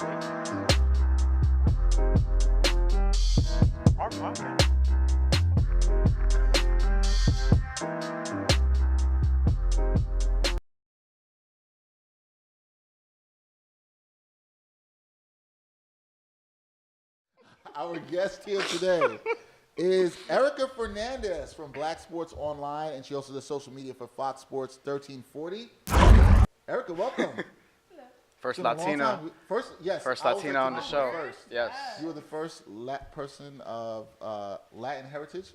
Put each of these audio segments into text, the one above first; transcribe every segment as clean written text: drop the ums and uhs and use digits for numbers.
Our podcast. Our guest here today is Erika Fernandez from Black Sports Online, and she also does social media for Fox Sports 1340. Erika, welcome. First It's been a long Latina. time. Yes. First I was Latina on the show. First. Yes. You were the first person of Latin heritage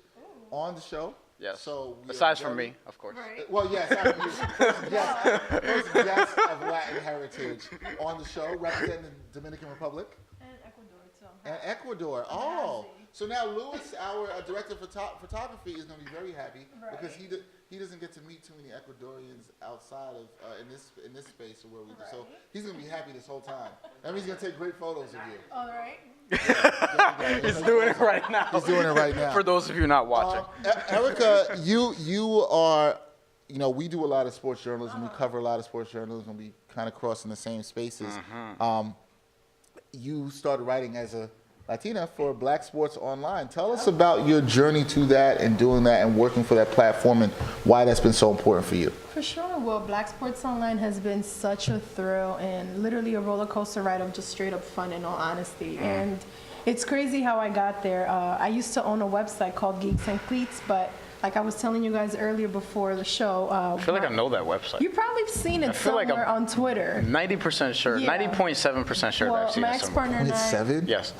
on the show. Yes. So Aside from me, of course. Well, yes, I mean, first guest of Latin heritage on the show, representing the Dominican Republic. And Ecuador, too. And Ecuador. Oh. So now Louis, our director of photography, is going to be very happy because he doesn't get to meet too many Ecuadorians outside of in this space where we do. So he's going to be happy this whole time. That means he's going to take great photos of you. All right. He's doing it right now. He's doing it right now. For those of you not watching. Erika, you are, we do a lot of sports journalism. We cover a lot of sports journalism. We kind of cross in the same spaces. You started writing as a Latina for Black Sports Online. Tell us about your journey to that and doing that and working for that platform and why that's been so important for you. For sure. Well, Black Sports Online has been such a thrill and literally a roller coaster ride of just straight up fun, in all honesty. And it's crazy how I got there. I used to own a website called Geeks and Cleats, but like I was telling you guys earlier before the show. I feel like I know that website. You've probably seen it somewhere on Twitter. 90% sure, Yeah. 90.7% sure that I've seen my it somewhere. ex-partner and I, 7? Yes.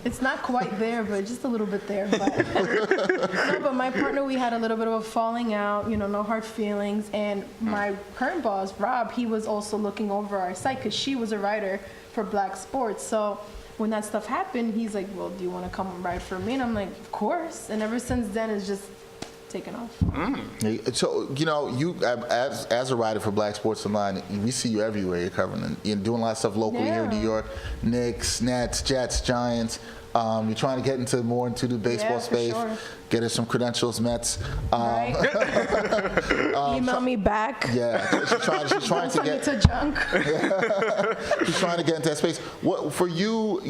it's not quite there, but just a little bit there. But, no, but my partner, we had a little bit of a falling out, no hard feelings. And my current boss, Rob, he was also looking over our site because she was a writer for Black Sports. So when that stuff happened, he's like, well, do you want to come and write for me? And I'm like, of course. And ever since then, it's just taken off. So, you as a writer for Black Sports Online, we see you everywhere. You're covering, you're doing a lot of stuff locally here in New York. Knicks, Nets, Jets, Giants. You're trying to get more into the baseball space. Sure. Get us some credentials, Mets. Right. Email me back. Yeah, she's trying to get to junk. She's trying to get into that space. What for you?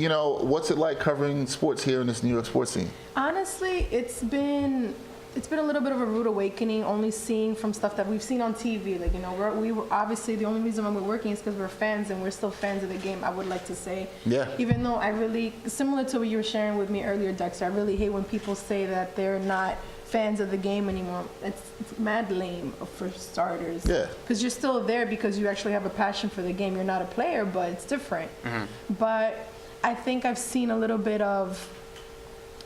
What's it like covering sports here in this New York sports scene? Honestly, it's been a little bit of a rude awakening, only seeing from stuff that we've seen on TV. Like, we were obviously, the only reason why we're working is because we're fans, and we're still fans of the game, I would like to say. Yeah. Even though I really, similar to what you were sharing with me earlier, Dexter, I really hate when people say that they're not fans of the game anymore. It's mad lame, for starters. Yeah. Because you're still there because you actually have a passion for the game. You're not a player, but it's different. But I think I've seen a little bit of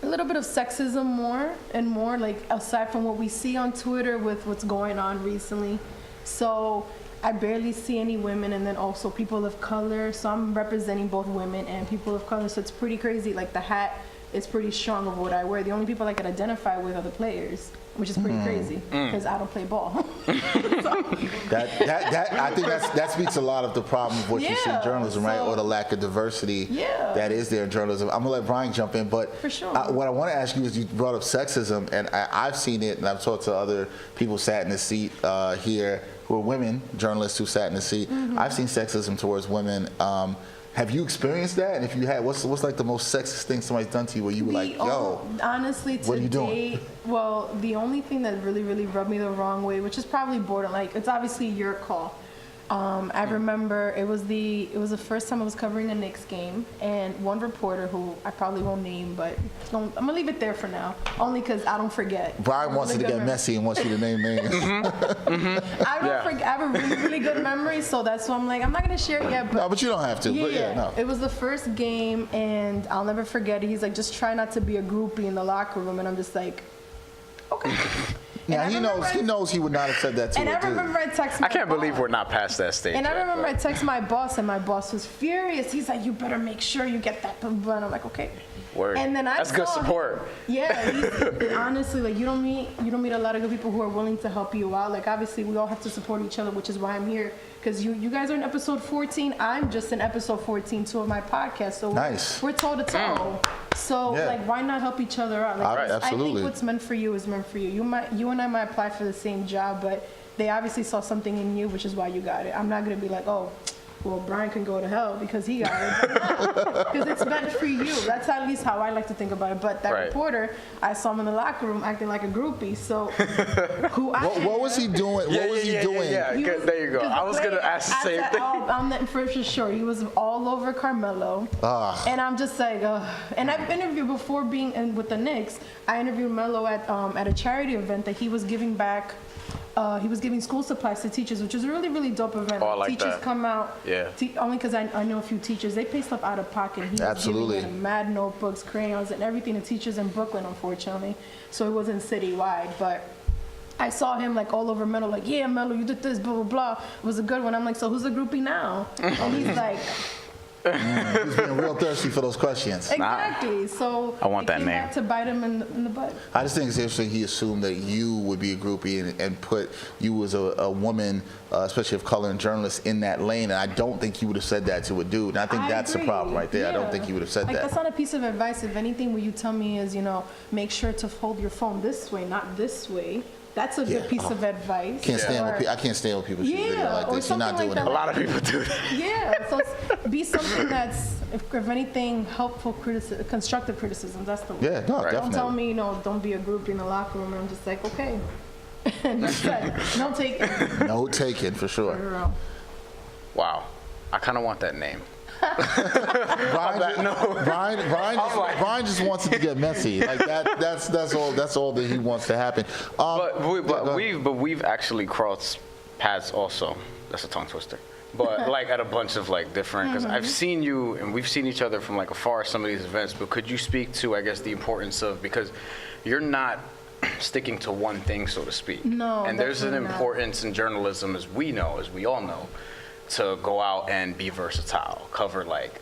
sexism more, like aside from what we see on Twitter with what's going on recently. So I barely see any women, and then also people of color. So I'm representing both women and people of color. So it's pretty crazy. Like the hat is pretty strong of what I wear. The only people I can identify with are the players, which is pretty crazy because I don't play ball. I think that speaks a lot of the problem of what you see in journalism, right? Or the lack of diversity that is there in journalism. I'm gonna let Brian jump in, but For sure. What I want to ask you is, you brought up sexism, and I've seen it, and I've talked to other people sat in the seat here who are women journalists who sat in the seat. I've seen sexism towards women. Have you experienced that? And if you had, what's like the most sexist thing somebody's done to you where you were like, yo, honestly, what are you doing? Well, the only thing that really, really rubbed me the wrong way, which is probably borderline, like it's obviously your call. I remember it was the first time I was covering a Knicks game, and one reporter who I probably won't name, but I'm gonna leave it there for now, only because I don't forget. Brian wants it to get messy and wants you to name names. I don't forget. I have a really, really good memory, so that's why I'm like, I'm not gonna share it yet. But No, but you don't have to. No. It was the first game, and I'll never forget it. He's like, just try not to be a groupie in the locker room, and I'm just like, okay. Yeah, he knows he would not have said that to And a I dude. remember I texted my I can't boss. believe we're not past that stage. And I yet, remember but- I texted my boss, and my boss was furious. He's like, you better make sure you get that. And I'm like, okay. Word. And then That's good saw support. him. Yeah, honestly, like you don't meet a lot of good people who are willing to help you out. Like obviously, we all have to support each other, which is why I'm here. Because you guys are in episode 14. I'm just in episode 14 too of my podcast. So Nice. we're toe to toe. So Yeah. like, why not help each other out? Like, All right, absolutely. I think what's meant for you is meant for you. You and I might apply for the same job, but they obviously saw something in you, which is why you got it. I'm not gonna be like, oh, well, Brian can go to hell because he got it. Because it's meant for you. That's at least how I like to think about it. But that Right. reporter, I saw him in the locker room acting like a groupie. So What was he doing? What was he doing? Yeah, He was- there you go. 'cause I was gonna ask the same thing. I'm not for sure. He was all over Carmelo, and I'm just like, and I've interviewed before being in with the Knicks. I interviewed Melo at a charity event that he was giving back. He was giving school supplies to teachers, which is a really, really dope event. Oh, I like teachers that. come out, Yeah. only because I know a few teachers. They pay stuff out of pocket. He was Absolutely. giving them mad notebooks, crayons, and everything to teachers in Brooklyn, unfortunately. So it wasn't citywide, but I saw him like all over Melo, like, yeah, Melo, you did this, blah, blah, blah. It was a good one. I'm like, so who's the groupie now? And he's like, He's being real thirsty for those questions. exactly. So I want it that came name. back to bite him in the butt. I just think it's interesting he assumed that you would be a groupie and put you as a woman, especially of color and journalist, in that lane. And I don't think he would have said that to a dude. And I think I that's the agree. problem right there. I don't Yeah. think he would have said Like, that. that's not a piece of advice. If anything, what you tell me is, make sure to hold your phone this way, not this way. That's a Yeah. good piece of advice. Can't stand Or- I can't stand when people shoot video Yeah, like or this. You're not something doing like it. A lot of people do that. Yeah, so be something that's, if anything, helpful criticism, constructive criticism. That's the word. Yeah, no, Right. Don't tell definitely. me, don't be a groupie in the locker room. And I'm just like, okay. And just like, no take it. No taken for sure. For real. Wow. I kind of want that name. Brian just wants it to get messy. Like that's all that he wants to happen. We've actually crossed paths also. That's a tongue twister. But like at a bunch of like different, because I've seen you and we've seen each other from like afar at some of these events. But could you speak to, I guess, the importance of, because you're not sticking to one thing, so to speak. No, And there's an definitely not. importance in journalism, as we all know, to go out and be versatile, cover like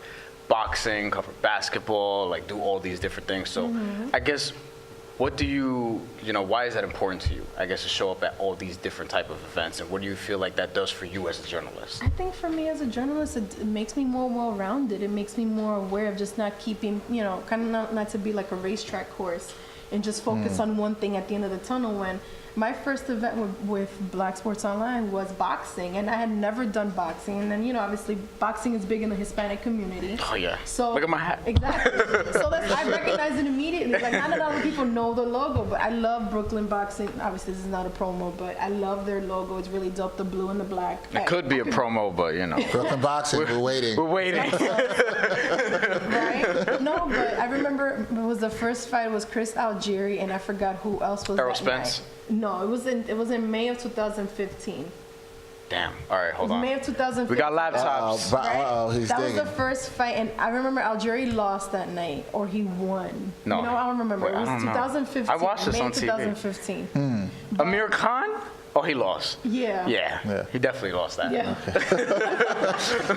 boxing, cover basketball, like do all these different things. So I guess, what do why is that important to you, I guess, to show up at all these different type of events, and what do you feel like that does for you as a journalist? I think for me as a journalist, it makes me more well-rounded. It makes me more aware of just not keeping, kind of not to be like a racetrack course and just focus on one thing at the end of the tunnel. When my first event with Black Sports Online was boxing, and I had never done boxing. And then, obviously boxing is big in the Hispanic community. Oh yeah. So look at my hat. Exactly. So I recognized it immediately. Like, not a lot of people know the logo, but I love Brooklyn Boxing. Obviously, this is not a promo, but I love their logo. It's really dope, the blue and the black. It could be a promo, but Brooklyn Boxing, we're waiting. we're waiting. Right? No, but I remember it was the first fight was Chris Algieri, and I forgot who else was Errol that Spence? night. No, it was in May of 2015. Damn. All right, hold May on. of 2015. We got laptops. He's That digging. was the first fight, and I remember Algieri lost that night, or he won. No. I don't remember. Wait, It I was don't know. 2015. I watched this May on of TV. 2015. Amir Khan? Oh, he lost. Yeah. Yeah. He definitely lost that. Yeah.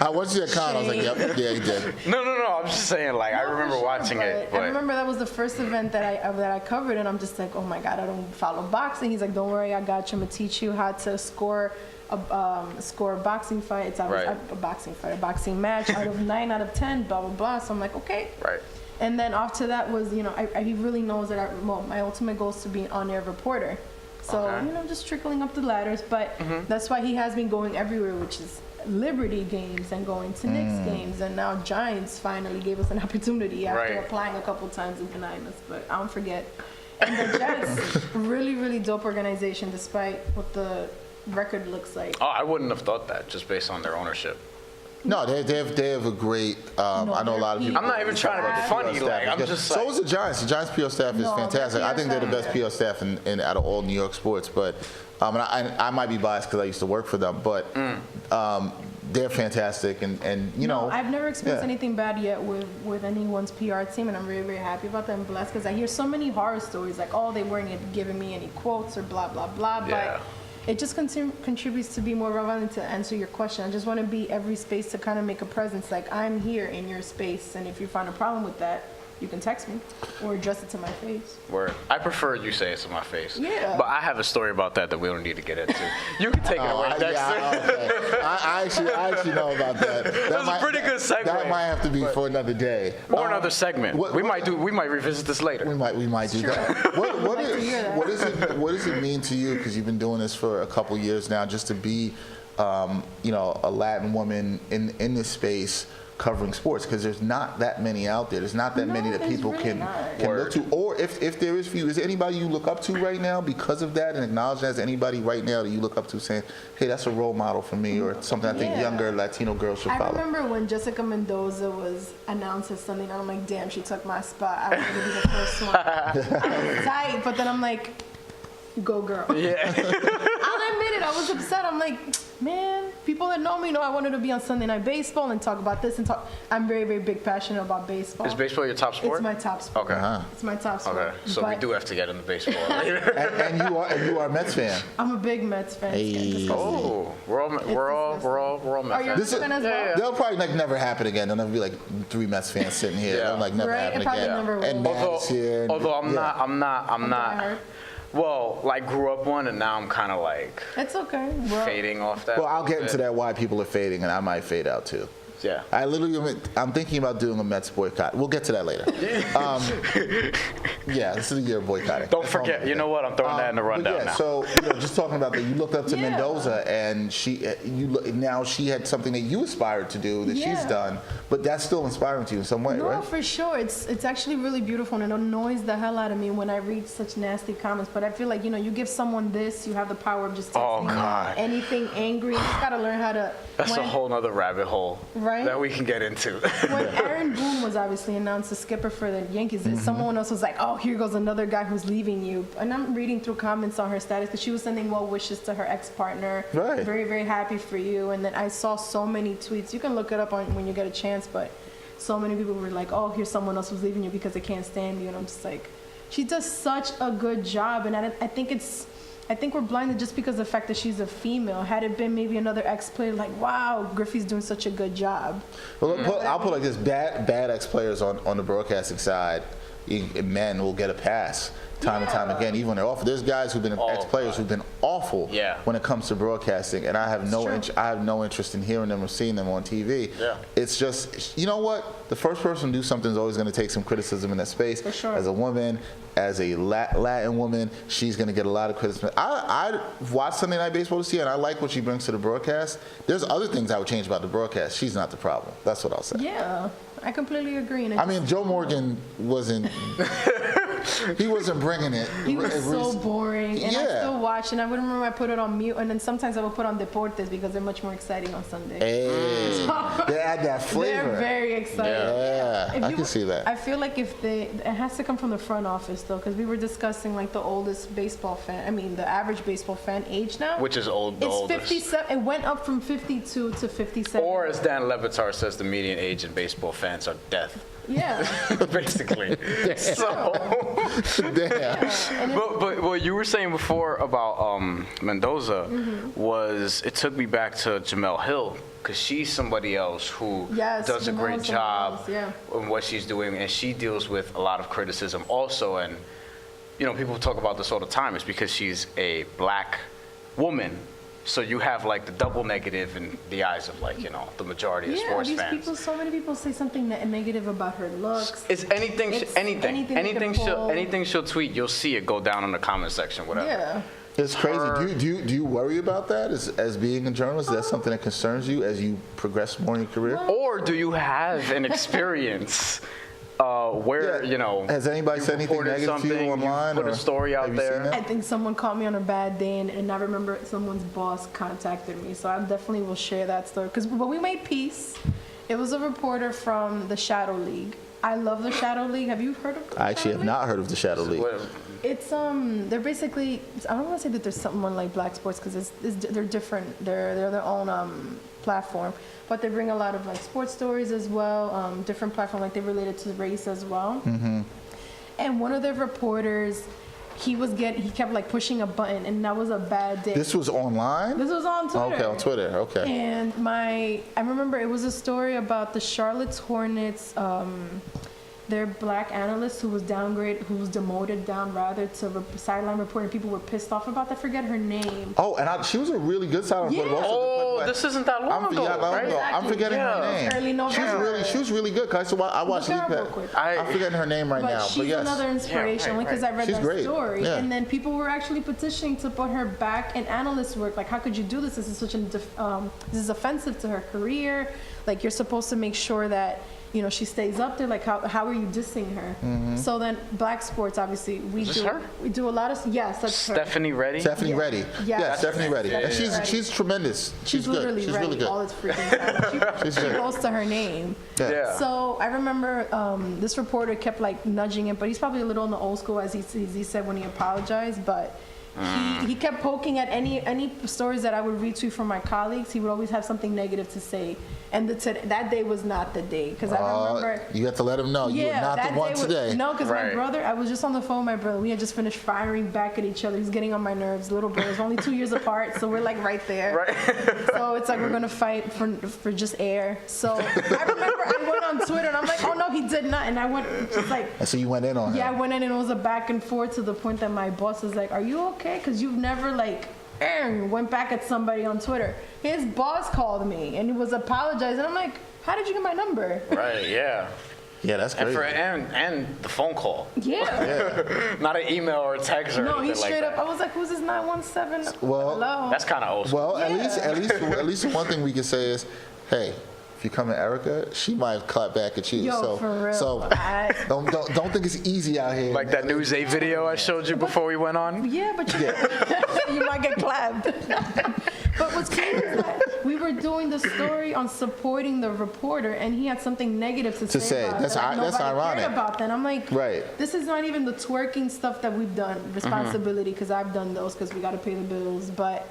I watched the account. I was like, yep, yeah, he did. No. I'm just saying, like, I No, for remember sure, watching it, I but remember that was the first event that I covered, and I'm just like, oh my God, I don't follow boxing. He's like, don't worry, I got you. I'm gonna teach you how to score a boxing fight. It's Right. a boxing fight, a boxing match out of 9 out of 10, blah blah blah. So I'm like, okay. right. And then after that was, he really knows that my ultimate goal is to be an on-air reporter. So, Okay. just trickling up the ladders. But that's why he has been going everywhere, which is Liberty games and going to Knicks games. And now Giants finally gave us an opportunity after Right. applying a couple times and denying us. But I don't forget. And the Jets, really, really dope organization, despite what the record looks like. Oh, I wouldn't have thought that just based on their ownership. No, they have a great. I know a lot of people. I'm not even trying to be funny, like, I'm just So like- is the Giants. The Giants PR staff is No, fantastic. their I think they're the PR best staff, PR staff in out of all New York sports. But and I might be biased because I used to work for them. But they're fantastic, and No, I've never experienced yeah. anything bad yet with anyone's PR team, and I'm very, very happy about that. I'm blessed because I hear so many horror stories like, oh, they weren't giving me any quotes or blah, blah, blah. Yeah. But it just contributes to be more relevant to answer your question. I just want to be every space to kind of make a presence. Like, I'm here in your space, and if you find a problem with that, you can text me or address it to my face. Word. I prefer you say it to my face. Yeah. But I have a story about that we don't need to get into. You can take it away, Dexter. I actually know about that. That was a pretty good segue. That might have to be for another day. Or another segment. We might revisit this later. We might do that. like to hear that. What does it mean to you? Because you've been doing this for a couple years now, just to be a Latin woman in this space covering sports, because there's not that many out there. There's not that many that there's people really can not. look to. Or if there is for you, is there anybody you look up to right now because of that, and acknowledge that? Is anybody right now that you look up to saying, hey, that's a role model for me, or something I think Yeah. younger Latino girls should I follow? remember when Jessica Mendoza was announced as something, I'm like, damn, she took my spot. I was going to be the first one. I was tight, but then I'm like, go girl. Yeah. I'll admit it, I was upset. I'm like, man, people that know me know I wanted to be on Sunday Night Baseball and talk about this and talk. I'm very, very big passionate about baseball. Is baseball your top sport? It's my top sport. Okay. Uh-huh. It's my top sport. Okay. So we But do have to get into baseball later. And you are a Mets fan. I'm a big Mets fan. Hey. It's disgusting. Oh, we're all Mets Are you a fans. Mets fan as well? yeah. They'll probably never happen again. There'll be 3 Mets fans sitting here. Yeah. They'll never Right, happen it probably again. never will. And Matt is here. and- Although I'm yeah. not. diehard. Well, grew up one, and now I'm kind of It's okay. Well, fading off that. Well, I'll get a into bit. that why people are fading, and I might fade out too. Yeah. I'm thinking about doing a Mets boycott. We'll get to that later. Yeah, this is a year of boycotting. Don't That's all I'm forget. gonna You say. know what? I'm throwing that in the But rundown yeah, now. so just talking about that, you looked up to Yeah. Mendoza, and now she had something that you aspired to do that she's Yeah. done, but that's still inspiring to you in some way, No, right? for sure. It's actually really beautiful, and it annoys the hell out of me when I read such nasty comments. But I feel like, you give someone this, you have the power of just Oh, texting God. anything angry. You just gotta learn how to. That's a whole nother rabbit hole Right? that we can get into. When Aaron Boone was obviously announced as skipper for the Yankees, Mm-hmm. someone else was like, "Oh, here goes another guy who's leaving you." And I'm reading through comments on her status because she was sending well wishes to her ex-partner. Right. Very, very happy for you. And then I saw so many tweets. You can look it up when you get a chance, but so many people were like, "Oh, here's someone else who's leaving you because they can't stand you." And I'm just like, she does such a good job, and I think we're blinded just because of the fact that she's a female. Had it been maybe another ex-player, like, wow, Griffey's doing such a good job. Well, I'll put it like this: bad ex-players on the broadcasting side, men will get a pass time and time again, even when they're awful. There's guys who've been ex-players who've been awful Yeah. when it comes to broadcasting, and I have no interest in hearing them or seeing them on TV. Yeah. It's just, you know what? The first person to do something is always going to take some criticism in that space. For sure. As a woman, as a Latin woman, she's going to get a lot of criticism. I watch Sunday Night Baseball this year, and I like what she brings to the broadcast. There's other things I would change about the broadcast. She's not the problem. That's what I'll say. Yeah, I completely agree. And I mean, Joe Morgan wasn't. He wasn't bringing it. he was so boring, and I Yeah. still watch. And I would remember I put it on mute, and then sometimes I would put on Deportes because they're much more exciting on Sunday. Hey, they add that flavor. They're very exciting. Yeah, If I you- can see that. I feel like it has to come from the front office though, because we were discussing the oldest baseball fan. I mean, the average baseball fan age now. Which is the It's oldest. 57. It went up from 52 to 57. Or as Dan Levitar says, the median age in baseball fans are death, yeah. basically. So, Damn. And but what you were saying before about Mendoza was, it took me back to Jamel Hill, because she's somebody else who Yes, does a Jamel's great somebody job else, yeah. in what she's doing, and she deals with a lot of criticism also. And people talk about this all the time. It's because she's a black woman. So you have the double negative in the eyes of the majority of sports fans. So many people say something negative about her looks. It's anything, It's anything they can pull. anything she'll tweet, you'll see it go down in the comment section, whatever. Yeah. It's crazy. Do you worry about that as being a journalist? Is that something that concerns you as you progress more in your career? Or do you have an experience where Has anybody said anything reported negative to you something, online? put or a story out have you seen there? that? I think someone caught me on a bad day, and I remember someone's boss contacted me, so I definitely will share that story. But we made peace. It was a reporter from the Shadow League. I love the Shadow League. Have you heard of the I actually Shadow have not heard of the Shadow League. It's they're basically, I don't want to say that there's something like black sports because they're different. They're their own platform, but they bring a lot of sports stories as well. Different platform, they related to race as well. Mm-hmm. And one of their reporters, he kept pushing a button, and that was a bad day. This was online? This was on Twitter. Okay, on Twitter. Okay. And I remember it was a story about the Charlotte Hornets, their black analyst who was demoted down to sideline reporting. People were pissed off about that. I forget her name. Oh, and she was a really good sideline reporter. Yeah. Also, Yo, this isn't that long ago, right? I'm forgetting her name. Early November. She was really good. Cause I watched Look her up Leap real quick. I'm forgetting her name right now. She's But yes. another inspiration because I read She's that great. story, Yeah. and then people were actually petitioning to put her back in analyst work. Like, how could you do this? This is such this is offensive to her career. Like, you're supposed to make sure that she stays up there. Like, how are you dissing her? So then, Black Sports, obviously, we do a lot of that's Stephanie Reddy. Stephanie Reddy. Yeah, Stephanie Reddy. And she's tremendous. She's good. literally She's Reddy. really good. All its freaking she goes to her name. Yeah. So I remember this reporter kept like nudging it, but he's probably a little on the old school, as he said when he apologized. But he kept poking at any stories that I would retweet from my colleagues. He would always have something negative to say. And that day was not the day, because I remember. You have to let him know you're not the one today. No, because my brother, I was just on the phone with my brother. We had just finished firing back at each other. He's getting on my nerves. Little brothers, only 2 years apart, so we're like right there. Right. So it's like we're gonna fight for just air. So I remember I went on Twitter and I'm like, oh no, he did not. And I went just like. And so you went in on him. Yeah, I went in and it was a back and forth to the point that my boss was like, are you okay? Because you've never went back at somebody on Twitter. His boss called me and he was apologizing. I'm like, how did you get my number? Right, yeah. Yeah, that's crazy. And the phone call. Yeah. Not an email or a text or no, anything he straight like up. I was like, "Who's this 917?" Well, hello. That's kind of old school. Well, at least the one thing we can say is, hey, if you come at Erika, she might clap back at you. Yo, for real. So don't think it's easy out here. Like that News 8 video I showed you before we went on? Yeah, but you might get clapped. But what's crazy is that we were doing the story on supporting the reporter, and he had something negative to say about that's ironic. Cared about that. And I'm like, right. This is not even the twerking stuff that we've done, responsibility, because I've done those because we got to pay the bills. But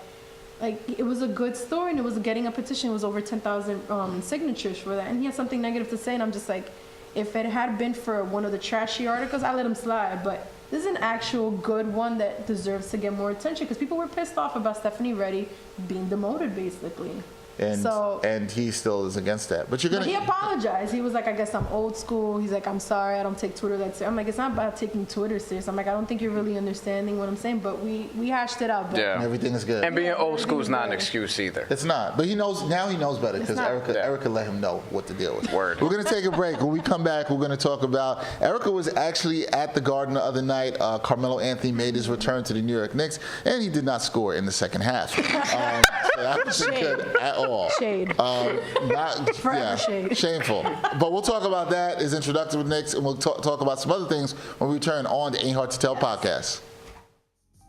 like, it was a good story, and it was getting a petition. It was over 10,000 signatures for that, and he had something negative to say, and I'm just like, if it had been for one of the trashy articles, I let him slide. But this is an actual good one that deserves to get more attention, because people were pissed off about Stephanie Reddy being demoted, basically. And he still is against that. But he apologized. He was like, I guess I'm old school. He's like, I'm sorry, I don't take Twitter that serious. I'm like, it's not about taking Twitter serious. I'm like, I don't think you're really understanding what I'm saying, but we hashed it out. But everything is good. And being old school is not an excuse either. It's not. But he knows better, because Erika let him know what to deal with. Word. We're going to take a break. When we come back, we're going to talk about, Erika was actually at the Garden the other night. Carmelo Anthony made his return to the New York Knicks, and he did not score in the second half. So that wasn't good at all. Shade. Shade. Shameful. But we'll talk about that as introductory with Knicks, and we'll talk about some other things when we return on the Ain't Hard to Tell podcast.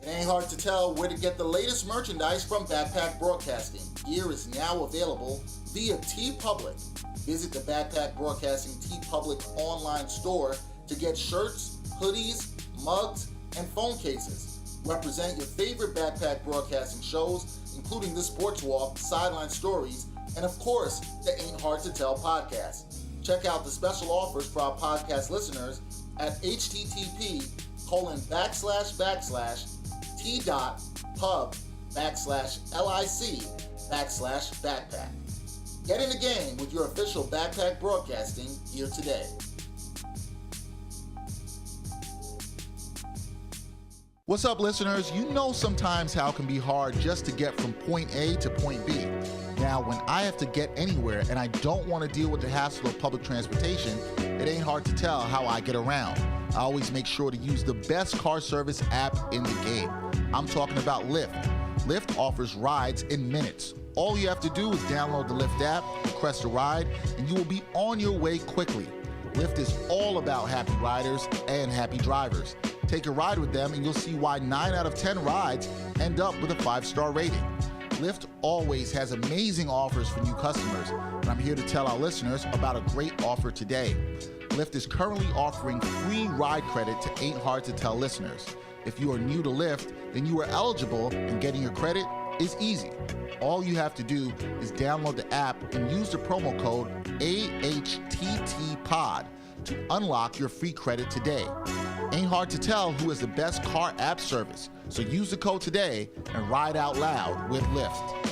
It ain't hard to tell where to get the latest merchandise from Backpack Broadcasting. Gear is now available via TeePublic. Visit the Backpack Broadcasting TeePublic online store to get shirts, hoodies, mugs, and phone cases. Represent your favorite Backpack Broadcasting shows, including the Sports Walk, Sideline Stories, and of course, the Ain't Hard to Tell podcast. Check out the special offers for our podcast listeners at http://t.pub/lic/backpack. Get in the game with your official Backpack Broadcasting gear today. What's up, listeners? You know sometimes how it can be hard just to get from point A to point B. Now, when I have to get anywhere and I don't want to deal with the hassle of public transportation, it ain't hard to tell how I get around. I always make sure to use the best car service app in the game. I'm talking about Lyft. Lyft offers rides in minutes. All you have to do is download the Lyft app, request a ride, and you will be on your way quickly. Lyft is all about happy riders and happy drivers. Take a ride with them and you'll see why 9 out of 10 rides end up with a 5-star rating. Lyft always has amazing offers for new customers, and I'm here to tell our listeners about a great offer today. Lyft is currently offering free ride credit to Ain't Hard to Tell listeners. If you are new to Lyft, then you are eligible, and getting your credit is easy. All you have to do is download the app and use the promo code AHTTPOD to unlock your free credit today. Ain't hard to tell who has the best car app service, so use the code today and ride out loud with Lyft.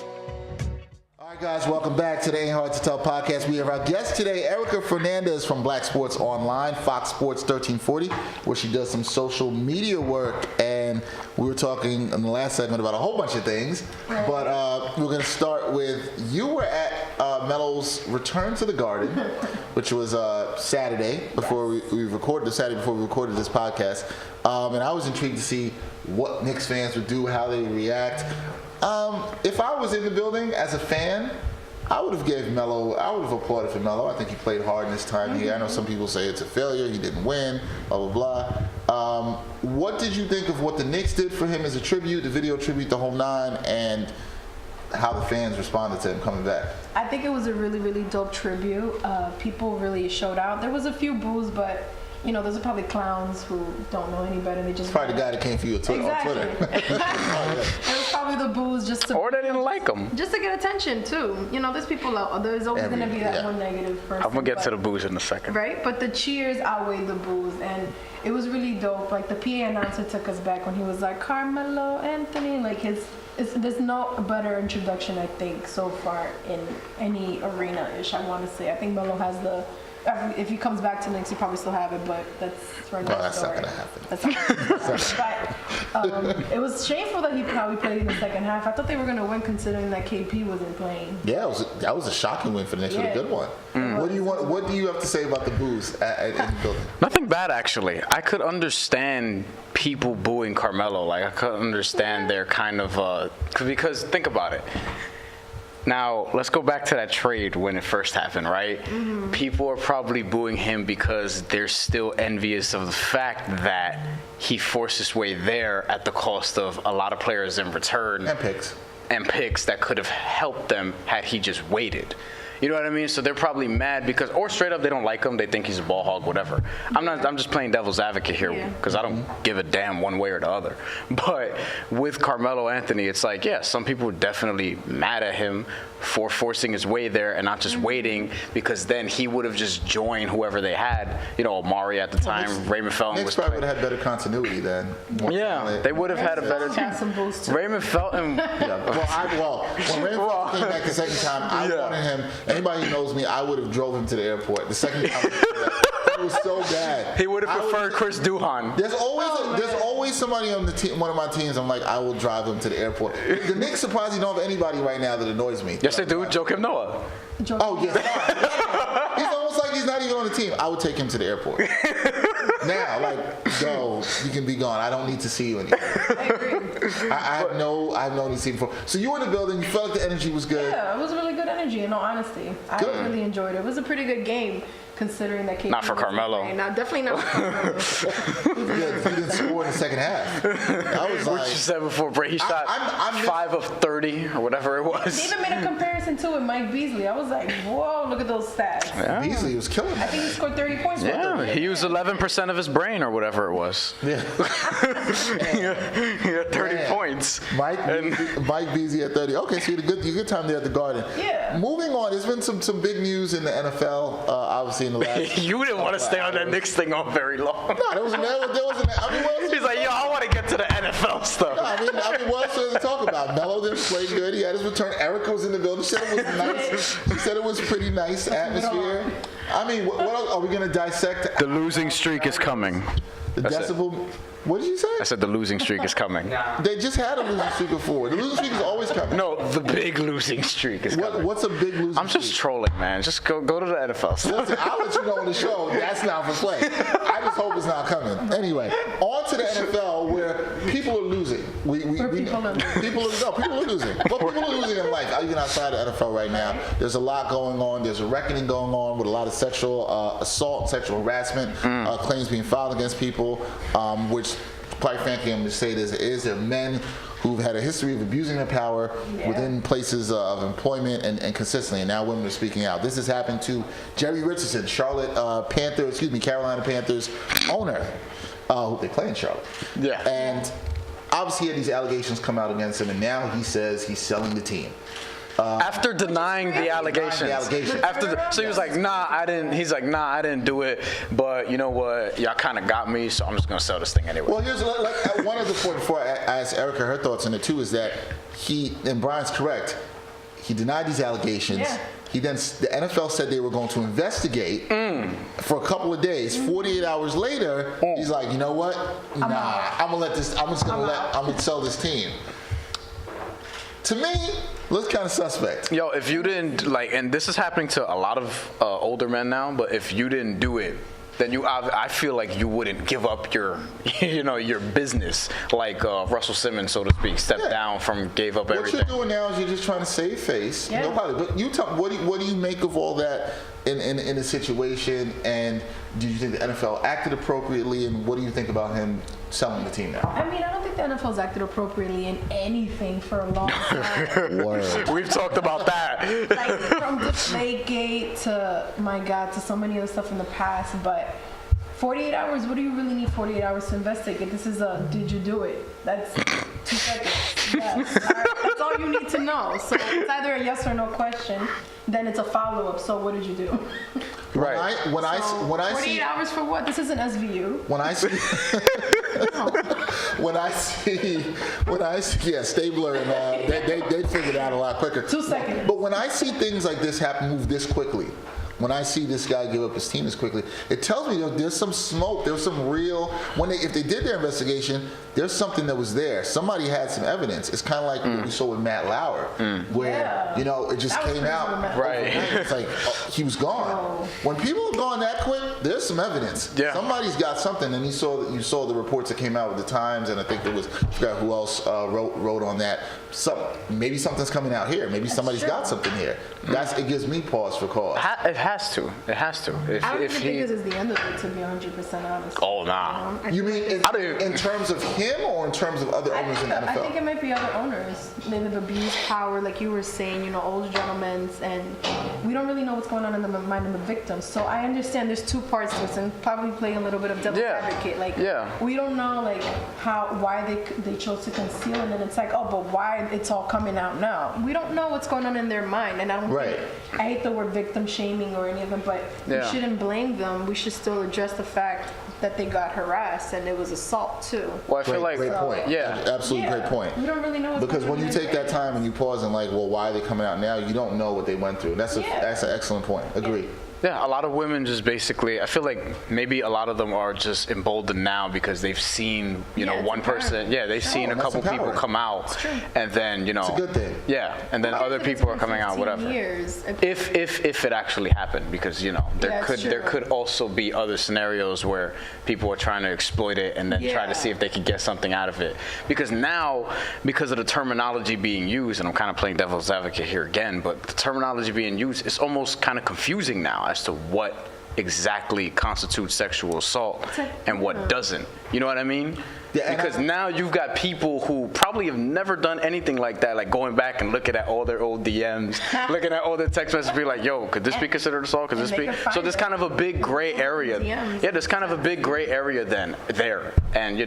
All All right, guys, welcome back to the Ain't Hard to Tell podcast. We have our guest today, Erika Fernandez from Black Sports Online, Fox Sports 1340, where she does some social media work. And we were talking in the last segment about a whole bunch of things, but we're going to start with, you were at Melo's return to the Garden, which was Saturday before we recorded, the Saturday before we recorded this podcast. And I was intrigued to see what Knicks fans would do, how they would react. If I was in the building as a fan, I would have applauded for Melo. I think he played hard in his time here. I know some people say it's a failure, he didn't win, blah, blah, blah. What did you think of what the Knicks did for him as a tribute, the video tribute, the whole nine, and how the fans responded to him coming back? I think it was a really, really dope tribute. People really showed out. There was a few boos, but you know, those are probably clowns who don't know any better. They just probably the guy that came for you on Twitter. It was probably the boos just to, or they didn't like him. Just to get attention too. You know, there's people out. There's always going to be that one negative person. I'm gonna get to the boos in a second. Right, but the cheers outweighed the boos, and it was really dope. Like the PA announcer took us back when he was like Carmelo Anthony. Like there's no better introduction I think so far in any arena-ish. I want to say. I think Melo has the. If he comes back to Knicks, he probably still have it, but that's for another story. Not gonna happen. That's not gonna happen. But it was shameful that how he played in the second half. I thought they were gonna win considering that KP wasn't playing. Yeah, that was a shocking win for the Knicks with a good one. What do you have to say about the boos in the building? Nothing bad, actually. I could understand people booing Carmelo. Like I could understand their kind of because think about it. Now, let's go back to that trade when it first happened, right? Mm-hmm. People are probably booing him because they're still envious of the fact that he forced his way there at the cost of a lot of players in return. And picks that could have helped them had he just waited. You know what I mean? So they're probably mad because, or straight up, they don't like him. They think he's a ball hog, whatever. I'm just playing devil's advocate here because I don't give a damn one way or the other. But with Carmelo Anthony, it's like, yeah, some people are definitely mad at him for forcing his way there and not just waiting, because then he would have just joined whoever they had. You know, Amari at the time, Raymond Felton was probably would have had better continuity then. Yeah, they would have had a better team. Raymond Felton. Well, when Raymond Felton came back the second time, I wanted him. Anybody who knows me, I would have drove him to the airport. The second time, it was so bad. He would have preferred Chris Duhon. There's always somebody on the team, one of my teams. I'm like, I will drive him to the airport. The Knicks surprisingly don't have anybody right now that annoys me. Yes, they do. Joakim Noah. Oh yes, he's almost like he's not even on the team. I would take him to the airport. Now, like, go, you can be gone. I don't need to see you anymore. I agree. I have no need to see you before. So you were in the building. You felt like the energy was good. Yeah, it was really good energy. In all honesty, I really enjoyed it. It was a pretty good game. Considering that KP not for Carmelo. No, definitely not for Carmelo. He didn't score in the second half. I was what you said before break, he shot 5 of 30 or whatever it was. They even made a comparison to it, Mike Beasley. I was like, whoa, look at those stats. Yeah. Beasley was killing I think he scored 30 points. Yeah, he used 11% of his brain or whatever it was. Yeah. He had 30 points. Mike Beasley at 30. Okay, so you had a good time there at the Garden. Yeah. Moving on, there's been some big news in the NFL, obviously in the last. You didn't want to stay on that Knicks thing on very long. No, there wasn't. I mean, he's like, yo, I want to get to the NFL stuff. No, I mean, what else was to talk about? Melo didn't play good. He had his return. Erika was in the building. She said it was nice. She said it was pretty nice atmosphere. I mean, what else are we going to dissect? The losing streak is coming. The decibel. What did you say? I said the losing streak is coming. They just had a losing streak before. The losing streak is always coming. No, the big losing streak is coming. What's a big losing streak? I'm just trolling, man. Just go to the NFL stuff. Listen, I'll let you know on the show. That's not for play. I just hope it's not coming. Anyway, on to the NFL where people are losing. People are losing. Well, people are losing in life. Even outside the NFL right now, there's a lot going on. There's a reckoning going on with a lot of sexual assault, sexual harassment claims being filed against people, which, quite frankly, I'm going to say this, there are men who've had a history of abusing their power within places of employment and consistently, and now women are speaking out. This has happened to Jerry Richardson, Carolina Panthers owner, who they play in Charlotte. Yeah. And obviously he had these allegations come out against him, and now he says he's selling the team. After denying the allegations. So he was like, nah, I didn't. He's like, nah, I didn't do it. But you know what? Y'all kind of got me, so I'm just gonna sell this thing anyway. Well, here's one other point before I ask Erika her thoughts on it too, is that and Brian's correct, He denied these allegations. Yeah. The NFL said they were going to investigate for a couple of days. 48 hours later, he's like, you know what? I'm gonna sell this team. To me, looks kind of suspect. Yo, if you didn't and this is happening to a lot of older men now, but if you didn't do it, then I feel like you wouldn't give up your, your business like Russell Simmons, so to speak, stepped down gave up everything. What you're doing now is you're just trying to save face. Yeah. But you tell me, what do you make of all that in the situation? And do you think the NFL acted appropriately? And what do you think about him selling the team now? I mean, I don't think the NFL's acted appropriately in anything for a long time. Word. We've talked about that. Like from the Deflategate to so many other stuff in the past. But 48 hours, what do you really need 48 hours to investigate? This is did you do it? That's 2 seconds. Yes. All right. That's all you need to know. So it's either a yes or no question. Then it's a follow-up. So what did you do? Right. When I 48 see hours for what? This isn't SVU. when I see Stabler and they figured it out a lot quicker. 2 seconds. But when I see things like this happen, move this quickly, when I see this guy give up his team this quickly, it tells me there's some smoke, there's some real. If they did their investigation, there's something that was there. Somebody had some evidence. It's kind of like what we saw with Matt Lauer, where it just That was came out. Right. It's like he was gone. Oh. When people are gone that quick, there's some evidence. Yeah. Somebody's got something, and you saw the reports that came out with the Times, and I think I forgot who else wrote on that. Maybe something's coming out here. Maybe somebody's got something here. It gives me pause for cause. It has to. It has to. I don't even think this is the end of it, to be 100% honest. Oh, nah. You mean in terms of him or in terms of other owners in the NFL? I think it might be other owners. They've abused power, like you were saying, older gentlemen, and we don't really know what's going on in the mind of the victims. So I understand there's two parts to this, and probably playing a little bit of devil's advocate. We don't know why they chose to conceal it, and it's like, but why it's all coming out now? We don't know what's going on in their mind, and I don't think, I hate the word victim shaming or any of them, but we shouldn't blame them. We should still address the fact that they got harassed and it was assault too. Well, I feel like great point. Yeah, absolutely great point. We don't really know what's because going when you on take that time and you pause and why are they coming out now? You don't know what they went through. That's an excellent point. Agree. Yeah, a lot of women just basically, I feel like maybe a lot of them are just emboldened now because they've seen, one person. Yeah, they've seen a couple people come out, and then it's a good thing. Yeah, and then other people are coming out, whatever. If it actually happened, because there could also be other scenarios where people are trying to exploit it and then try to see if they can get something out of it. Because now, because of the terminology being used, and I'm kind of playing devil's advocate here again, but the terminology being used is almost kind of confusing now as to what exactly constitutes sexual assault and what doesn't. You know what I mean? Yeah, because now you've got people who probably have never done anything like that, like going back and looking at all their old DMs, looking at all their text messages, be like, yo, could this be considered assault? Could this be? So there's kind of a big gray area. Yeah, there's kind of a big gray area there. And,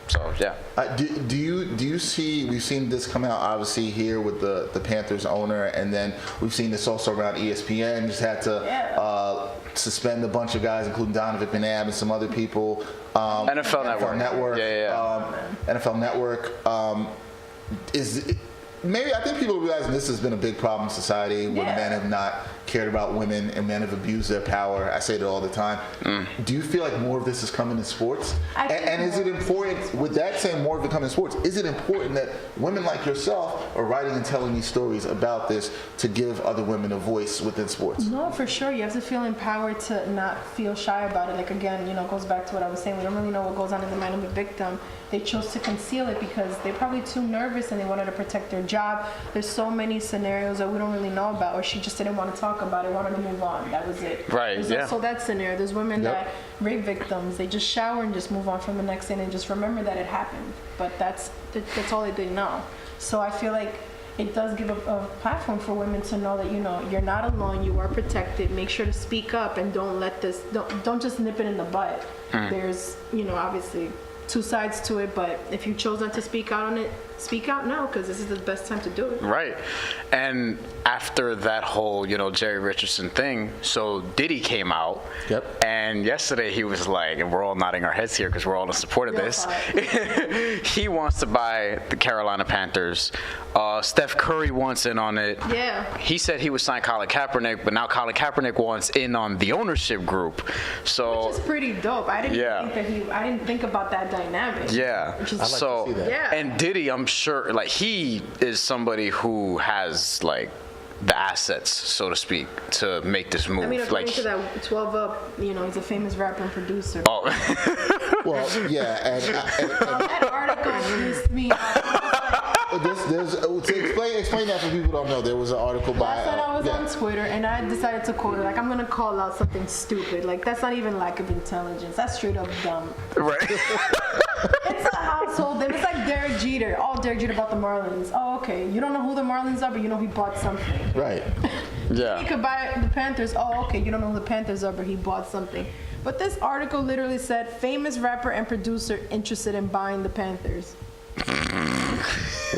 so, yeah. Do you see, we've seen this come out obviously here with the Panthers owner, and then we've seen this also around ESPN. Just had to suspend a bunch of guys, including Donovan McNabb and some other people. NFL Network. NFL Network. Maybe I think people are realizing this has been a big problem in society where men have not cared about women and men have abused their power. I say it all the time. Do you feel like more of this is coming in sports? And is it important, with that saying more of it coming in sports, is it important that women like yourself are writing and telling these stories about this to give other women a voice within sports? No, for sure. You have to feel empowered to not feel shy about it. Like, again, it goes back to what I was saying. We don't really know what goes on in the mind of the victim. They chose to conceal it because they're probably too nervous and they wanted to protect their job. There's so many scenarios that we don't really know about, or she just didn't want to talk about it, wanted to move on. That was it. Right, There's also that scenario. There's women that rape victims, they just shower and just move on from the next thing and just remember that it happened. But that's all they didn't know. So I feel like it does give a platform for women to know that, you're not alone, you are protected. Make sure to speak up and don't just nip it in the bud. There's, obviously two sides to it, but if you chose not to speak out on it, speak out now because this is the best time to do it. Right. And after that whole, Jerry Richardson thing, so Diddy came out. Yep. And yesterday he was like, and we're all nodding our heads here because we're all in support of this. He wants to buy the Carolina Panthers. Steph Curry wants in on it. Yeah. He said he would sign Colin Kaepernick, but now Colin Kaepernick wants in on the ownership group. So Which is pretty dope. I didn't think about that dynamic. yeah. Which is, I'd like to see that. yeah. And Diddy, I'm sure, like, he is somebody who has, like, the assets, so to speak, to make this move. I mean, according like, to that 12 Up, he's a famous rapper and producer. oh, Well, yeah, and That article pissed me off. to explain that for people who don't know, there was an article by. Last night I was yeah. on Twitter and I decided to quote it. Like, I'm gonna call out something stupid. Like, that's not even lack of intelligence. That's straight up dumb. right. It's a household thing. It's like Derek Jeter. Oh, Derek Jeter bought the Marlins. Oh, okay. You don't know who the Marlins are, but you know he bought something. Right. He Yeah. could buy the Panthers. Oh, okay. You don't know who the Panthers are, but he bought something. But this article literally said, famous rapper and producer interested in buying the Panthers.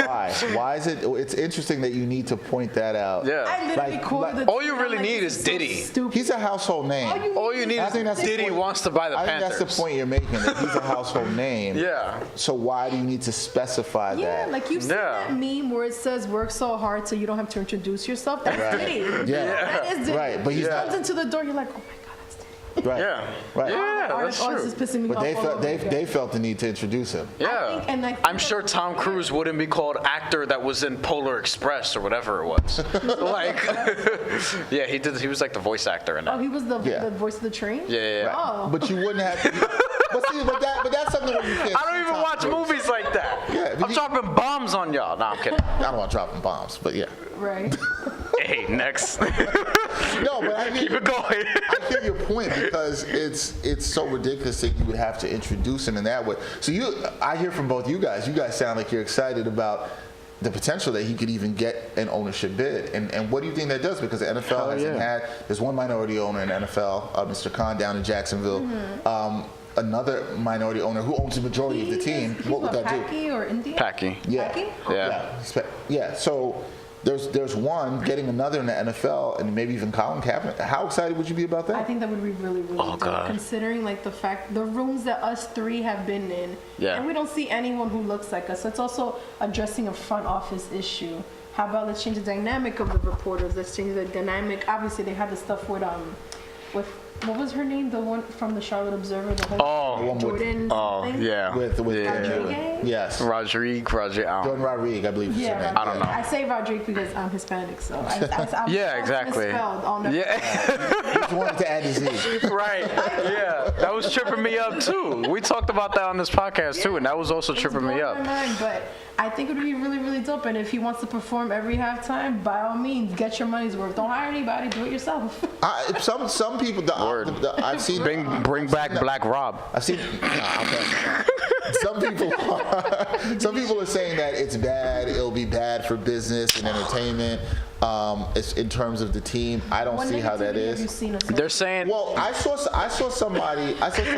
Why? Why is it? It's interesting that you need to point that out. Yeah. I literally Like- quoted like- the All you tweet. really I'm like, need this is so Diddy. stupid. He's a household name. All you need I is think that's the Diddy point. wants to buy the I think Panthers. that's the point you're making. That he's a household name. Yeah. So why do you need to specify Yeah, that? like you've seen Yeah. that meme where it says work so hard so you don't have to introduce yourself. That's Right. Diddy. Yeah. That is Diddy. Right, but he's he not- comes into the door, you're like, oh my God, that's Diddy. Right. Yeah. Right. Yeah, that's Article is true. just pissing me But off. they all felt over they again. they felt the need to introduce him. Yeah. think- and I think I'm sure Tom Cruise wouldn't be called actor that was in Polar Express or whatever it was. like, yeah, he was like the voice actor in Oh, that. he was the Yeah. voice of the train? Yeah. Right. Oh. But you wouldn't have. But that's something where you can't. I don't see even Tom watch Cruise. movies like that. Yeah, but I'm you- dropping bombs on y'all. No, I'm kidding. I don't want dropping bombs, but yeah. Right. Hey, next. No, but I Keep hear, it going. I hear your point because it's so ridiculous that you would have to introduce him in that way. So I hear from both you guys. You guys sound like you're excited about the potential that he could even get an ownership bid. And what do you think that does? Because the NFL hasn't there's one minority owner in the NFL, Mr. Khan down in Jacksonville. Another minority owner who owns the majority of the team. What would that do? Paki or India? Packy. Yeah. Paki? Yeah. Yeah. So there's one getting another in the NFL and maybe even Colin Kaepernick. How excited would you be about I that? think that would be really, really dope, God. considering like the rooms that us three have been in. Yeah. And we don't see anyone who looks like us. So it's also addressing a front office issue. How about let's change the dynamic of the reporters? Let's change the dynamic. Obviously, they had the stuff with what was her name? The one from the Charlotte Observer. The whole Oh. Jordan. Oh, something? yeah. With yeah. Rodriguez? yes, Rodrigue, Jordan Rodriguez, I believe is Yeah, her name. I don't know. I say Rodrigue because I'm Hispanic, so I'm Yeah, exactly. misspelled. I'll never- Yeah. Just wanted to add the Z. Right. Yeah. That was tripping me up too. We talked about that on this podcast too, and that was also It's tripping me blowing up. my mind, but I think it would be really, really dope. And if he wants to perform every halftime, by all means, get your money's worth. Don't hire anybody. Do it yourself. Some people, Word. I've seen. Bring back Black Rob. I've seen. Some people are saying that it's bad. It'll be bad for business and entertainment. It's in terms of the team. I don't see how that negativity have you is. seen of They're saying. Well, I saw somebody.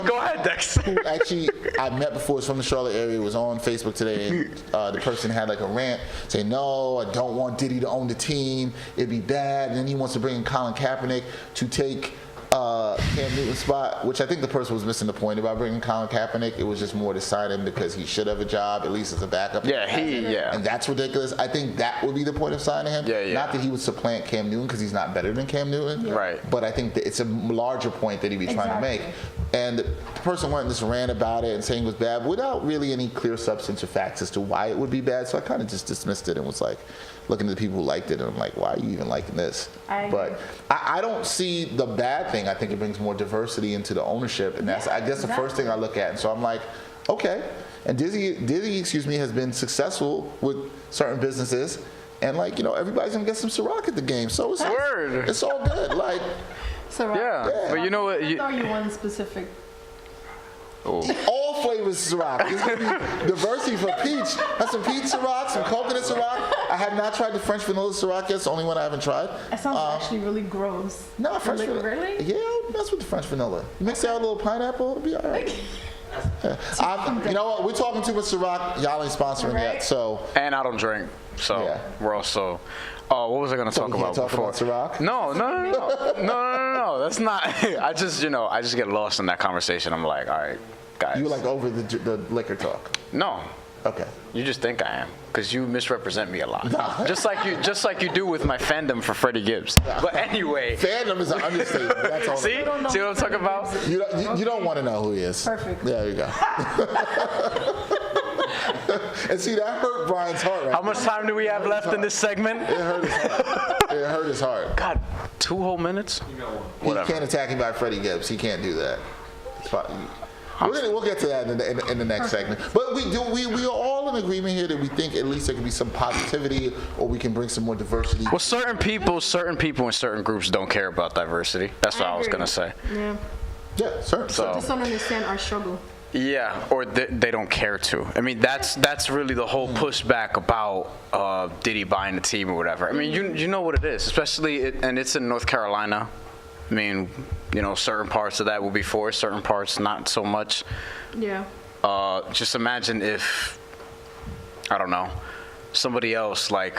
Go ahead, Dex. Who actually I met before, was from the Charlotte area, was on Facebook today, and the person had like a rant saying, no, I don't want Diddy to own the team, it'd be bad, and then he wants to bring in Colin Kaepernick to take Cam Newton's spot, which I think the person was missing the point about bringing Colin Kaepernick. It was just more to sign him because he should have a job, at least as a backup. Yeah, And that's ridiculous. I think that would be the point of signing him. Yeah. Not that he would supplant Cam Newton because he's not better than Cam Newton. Yeah. Right. But I think that it's a larger point that he'd be trying to make. Exactly. And the person went in this rant about it and saying it was bad without really any clear substance or facts as to why it would be bad. So I kind of just dismissed it and was like, looking at the people who liked it, and I'm like, why are you even liking this? I agree. But I don't see the bad thing. I think it brings more diversity into the ownership, and that's, I guess, the first thing I look at. And so I'm like, okay. And Diddy, has been successful with certain businesses, and like, everybody's gonna get some Ciroc at the game, so it's Word. It's all good. Like, So, Yeah. But you know what? I thought you one specific. all flavors Ciroc. There's gonna be diversity for peach. That's some peach Ciroc, some coconut Ciroc. I have not tried the French vanilla Ciroc yet. It's the only one I haven't tried. That sounds actually really gross. No, French vanilla. Really? Yeah, that's with the French vanilla. You mix that with a little pineapple, it'll be all right. You know what? We're talking too much Ciroc. Y'all ain't sponsoring Right. yet, so. And I don't drink, so Yeah. we're also. Oh, what was I gonna So talk we can't about talk before? about Ciroc? No. That's not. I just get lost in that conversation. I'm like, all right, guys. You like over the liquor talk? No, Okay. you just think I am, because you misrepresent me a lot. Just like you do with my fandom for Freddie Gibbs. But anyway. Fandom is an understatement. That's all. See what I'm talking about? You don't want to know who he is. Perfect. There you go. And see, that hurt Brian's heart. Right? How much time do we have left in this segment? It hurt his heart. It hurt his heart. God, 2 whole minutes? He can't attack him by Freddie Gibbs. He can't do that. It's fine. We'll get to that in the next segment. But we are all in agreement here that we think at least there can be some positivity, or we can bring some more diversity. Well, certain people in certain groups don't care about diversity. That's what I was going to say. Yeah. Yeah, certainly. So, Just don't understand our struggle. yeah, or they don't care to. I mean, that's really the whole pushback about Diddy buying the team or whatever. I mean, you know what it is, especially, and it's in North Carolina. I mean, certain parts of that will be for, certain parts not so much. Yeah. Just imagine if, I don't know, somebody else like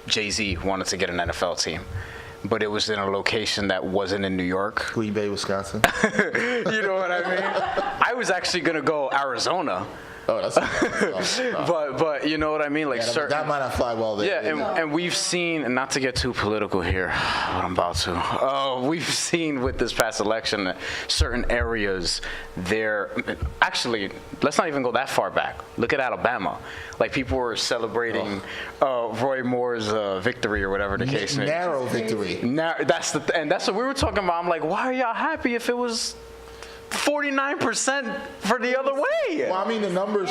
Jay-Z wanted to get an NFL team, but it was in a location that wasn't in New York. Green Bay, Wisconsin. You know what I mean? I was actually going to go Arizona. Oh, that's But you know what I mean? Like certain. that might not fly well there. Yeah, and we've seen, and not to get too political here, but I'm about to. We've seen with this past election that certain areas there. Actually, let's not even go that far back. Look at Alabama. Like people were celebrating Roy Moore's victory or whatever the case may be. Narrow victory. That's what we were talking about. I'm like, why are y'all happy if it was 49% for the other way? Well, I mean, the numbers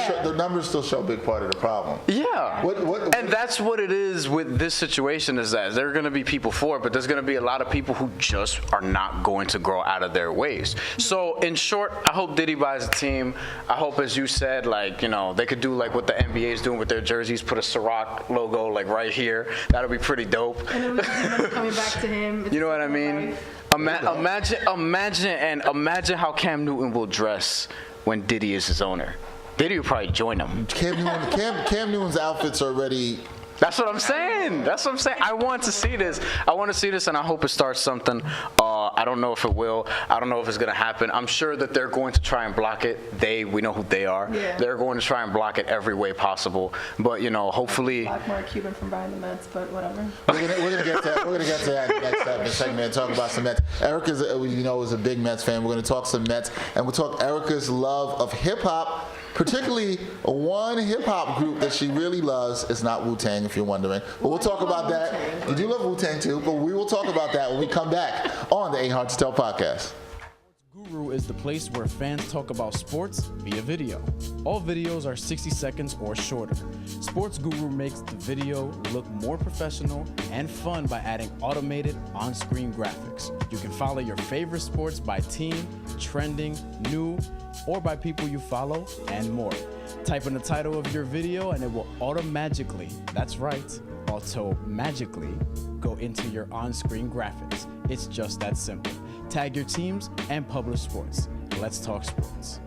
still show a big part of the problem. Yeah. What, and that's what it is with this situation, is that there are going to be people for it, but there's going to be a lot of people who just are not going to grow out of their ways. So in short, I hope Diddy buys a team. I hope, as you said, they could do like what the NBA is doing with their jerseys, put a Ciroc logo like right here. That'll be pretty dope. And it was coming back to him. You know what I mean? Imagine how Cam Newton will dress when Diddy is his owner. Diddy will probably join him. Cam Newton's outfits are already. That's what I'm saying. I want to see this. And I hope it starts something. I don't know if it will. I don't know if it's going to happen. I'm sure that they're going to try and block it. We know who they are. Yeah. They're going to try and block it every way possible. But, hopefully. Block Mark Cuban from buying the Mets, but whatever. We're gonna get to that in the next segment and talk about some Mets. Erica's, is a big Mets fan. We're going to talk some Mets, and we'll talk Erica's love of hip hop. Particularly one hip-hop group that she really loves is not Wu-Tang, if you're wondering. But we'll talk about that. You do love Wu-Tang, too, but we will talk about that when we come back on the Ain't Hard to Tell podcast. Guru is the place where fans talk about sports via video. All videos are 60 seconds or shorter. Sports Guru makes the video look more professional and fun by adding automated on-screen graphics. You can follow your favorite sports by team, trending, new, or by people you follow, and more. Type in the title of your video and it will auto-magically go into your on-screen graphics. It's just that simple. Tag your teams and publish sports. Let's talk sports.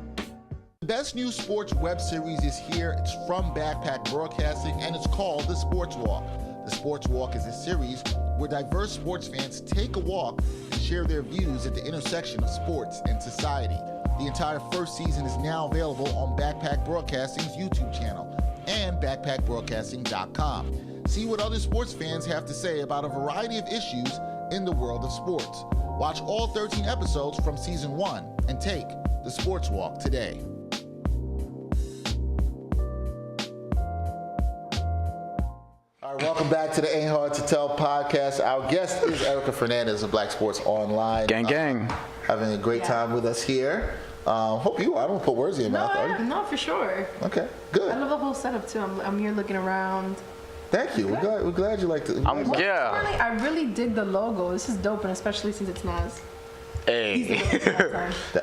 The best new sports web series is here. It's from Backpack Broadcasting, and it's called The Sports Walk. The Sports Walk is a series where diverse sports fans take a walk and share their views at the intersection of sports and society. The entire first season is now available on Backpack Broadcasting's YouTube channel and backpackbroadcasting.com. See what other sports fans have to say about a variety of issues in the world of sports. Watch all 13 episodes from season 1 and take the Sports Walk today. All right, welcome back to the Ain't Hard to Tell podcast. Our guest is Erika Fernandez of Black Sports Online. Gang. Having a great time with us here. Hope you are. I don't put words in your mouth, are you? No, for sure. Okay, good. I love the whole setup too. I'm here looking around. Thank you. We're glad you liked it. Yeah. I really dig the logo. This is dope, and especially since it's Nas. Hey.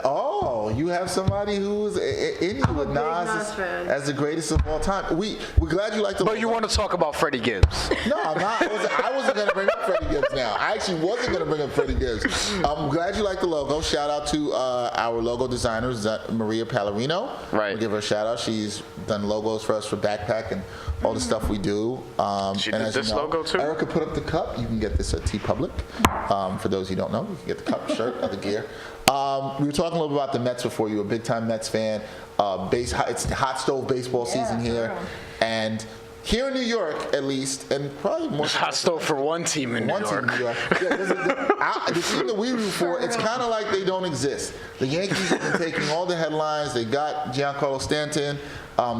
Oh, you have somebody who's in you with big Nas Nas fan. as the greatest of all time. We're glad you like the. But you want to talk about Freddie Gibbs? No, I'm not. I wasn't going to bring up Freddie Gibbs now. I actually wasn't going to bring up Freddie Gibbs. I'm glad you like the logo. Shout out to our logo designer, Maria Pallarino. Right. We'll give her a shout out. She's done logos for us for Backpack and all the stuff we do. She and did as you this know, logo too? Erika put up the cup. You can get this at TeePublic. For those who don't know, you can get the cup, shirt, other gear. We were talking a little bit about the Mets before. You're a big time Mets fan. It's hot stove baseball season here, sure. and here in New York, at least, and probably more. Hot stove for one team in New One York. team in New York. Yeah, the team that we root for, it's kind of like they don't exist. The Yankees have been taking all the headlines. They got Giancarlo Stanton.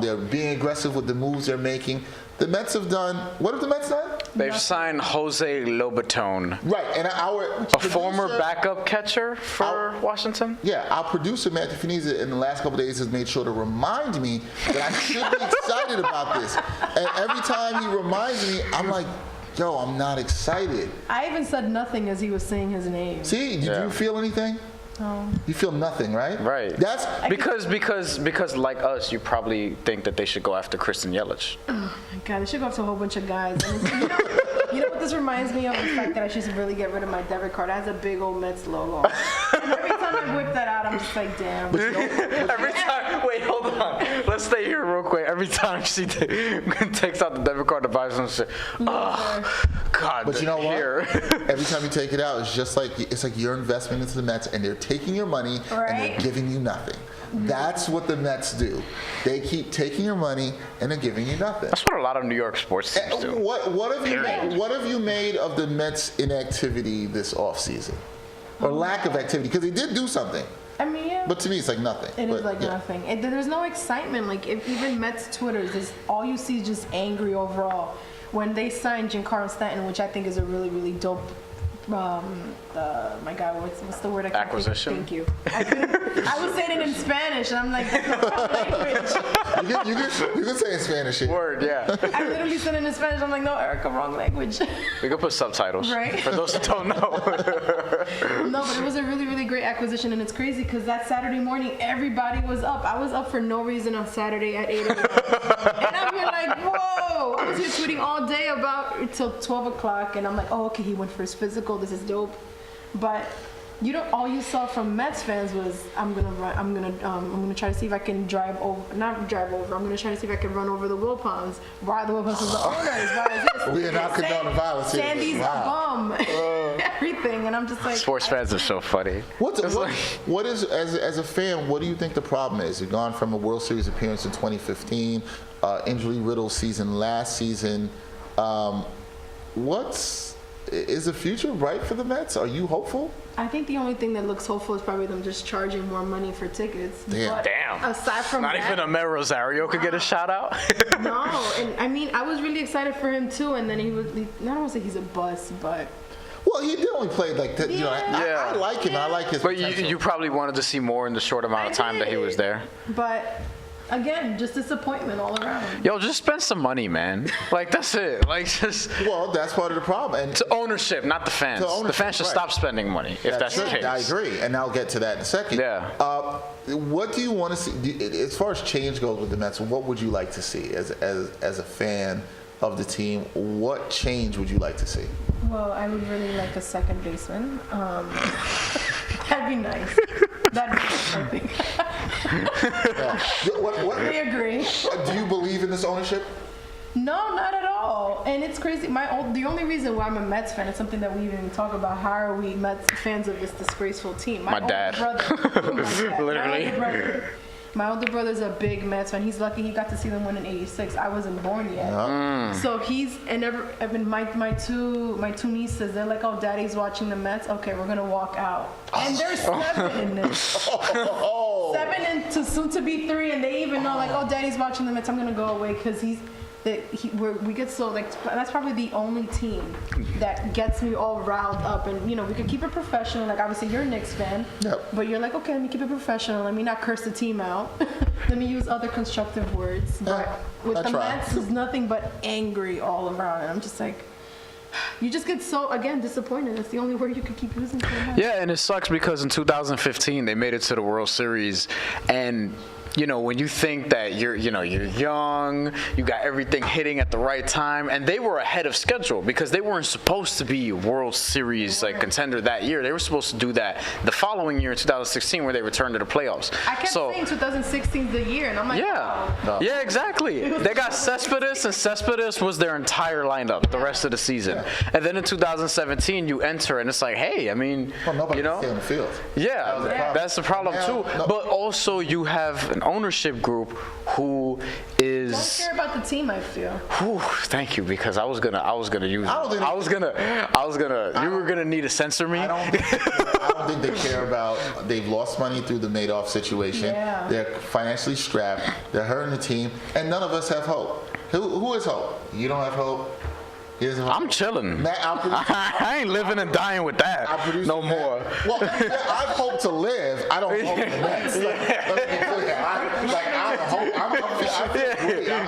They're being aggressive with the moves they're making. The Mets have done. What have the Mets done? They've signed Jose Lobaton, Right, and a former backup catcher for Washington. Yeah, our producer, Matthew Finizzi, in the last couple of days has made sure to remind me that I should be excited about this. And every time he reminds me, I'm like, yo, I'm not excited. I even said nothing as he was saying his name. See, did you feel anything? No. You feel nothing, right? Right. That's Because like us, you probably think that they should go after Kristen Yelich. Oh my God, they should go up to a whole bunch of guys. And you know what this reminds me of? The fact that I should really get rid of my debit card. It has a big old Mets logo. And every time I whip that out, I'm just like, damn. Every time, wait, hold on. Let's stay here real quick. Every time she takes out the debit card to buy some shit, oh, God. But you know what? Here. Every time you take it out, it's like your investment into the Mets, and they're taking your money and they're Right. giving you nothing. That's what the Mets do. They keep taking your money and they're giving you nothing. That's what a lot of New York sports teams do. What have Period. what have you made of the Mets' inactivity this offseason? Or lack of activity? Because they did do something. I mean, yeah. But to me, it's like nothing. It is But, like yeah. nothing. There's no excitement. Like, if even Mets Twitters, is all you see is just angry overall. When they signed Giancarlo Stanton, which I think is a really, really dope, my God, what's the word? I can't Acquisition? Thank you. I was saying it in Spanish, and I'm like, that's the wrong language. You can say it in Spanish here. Word, yeah. I literally said it in Spanish. I'm like, no, Erica, wrong language. We could put subtitles. Right. For those that don't know. No, but it was a really, really great acquisition, and it's crazy because that Saturday morning, everybody was up. I was up for no reason on Saturday at 8 a.m. And I'm here like, whoa. I was here tweeting all day about till 12 o'clock, and I'm like, oh, okay, he went for his physical. This is dope. But all you saw from Mets fans was I'm gonna try to see if I can I'm gonna try to see if I can run over the Wilpons. Why the Wilpons was the owners? Why is this? We are not condoning violence here. Sandy's a bum. Everything, and I'm just like, Sports fans are so funny. What is as a fan? What do you think the problem is? You've gone from a World Series appearance in 2015, injury-riddled season last season. Is the future bright for the Mets? Are you hopeful? I think the only thing that looks hopeful is probably them just charging more money for tickets. Damn. But Damn. aside from Not that, even Amer Rosario could get a shout out. no. And I mean, I was really excited for him too. And then I don't want to say he's a bust, but Well, he did only play like that. You know, I like him. I like his But potential. you probably wanted to see more in the short amount of time that he was there. But again, just disappointment all around. Yo, just spend some money, man. Like, that's it. Like, just Well, that's part of the problem. And to ownership, not the fans. To The ownership, fans should right. stop spending money if that's the case. I agree, and I'll get to that in a second. Yeah. What do you want to see as far as change goes with the Mets? What would you like to see as a fan of the team? What change would you like to see? Well, I would really like a second baseman. That'd be nice. That'd be nice, I think. We agree. Do you believe in this ownership? No, not at all. And it's crazy. The only reason why I'm a Mets fan is something that we even talk about. How are we Mets fans of this disgraceful team? My dad. Literally. My older brother's a big Mets fan. He's lucky he got to see them win in '86. I wasn't born yet. So my two nieces, they're like, oh, daddy's watching the Mets. Okay, we're gonna walk out. And there's 7 in this. 7 and soon to be 3, and they even know like, oh, daddy's watching the Mets. I'm gonna go away because we get so like that's probably the only team that gets me all riled up. And we could keep it professional. Like obviously you're a Knicks fan, but you're like, okay, let me keep it professional. Let me not curse the team out. Let me use other constructive words. But with the Mets, there's nothing but angry all around. And I'm just like, You just get so, again, disappointed. That's the only word you could keep using. Yeah, and it sucks because in 2015 they made it to the World Series, and you know, when you think that you're young, you got everything hitting at the right time, and they were ahead of schedule because they weren't supposed to be World Series like contender that year. They were supposed to do that the following year in 2016 where they returned to the playoffs. I kept saying 2016 is the year, and I'm like, yeah, oh. yeah, exactly. They got Cespedes, and Cespedes was their entire lineup the rest of the season. And then in 2017, you enter, and it's like, hey, I mean, nobody you know, can stay on the field. Yeah, that's the problem too. But also, you have an ownership group who is Don't care about the team, I feel. Whew, thank you, because I was gonna use. You were gonna need to censor me. I don't think they care about. They've lost money through the Madoff situation. Yeah. They're financially strapped. They're hurting the team, and none of us have hope. Who has hope? You don't have hope. I'm chilling. Matt, I ain't living and dying with that no more. Well, I hope to live. I don't hope the Mets.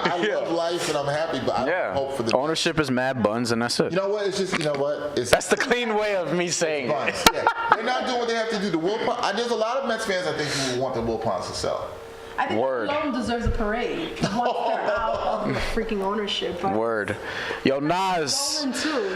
I love life and I'm happy, but I don't hope for the ownership is mad buns, and that's it. You know what? It's just, you know what? That's the clean way of me saying buns. Yeah. They're not doing what they have to do. The Wilpons, there's a lot of Mets fans I think who want the Wilpons to sell. I think Malone deserves a parade once they're out of the freaking ownership. But Word. Yo, Nas.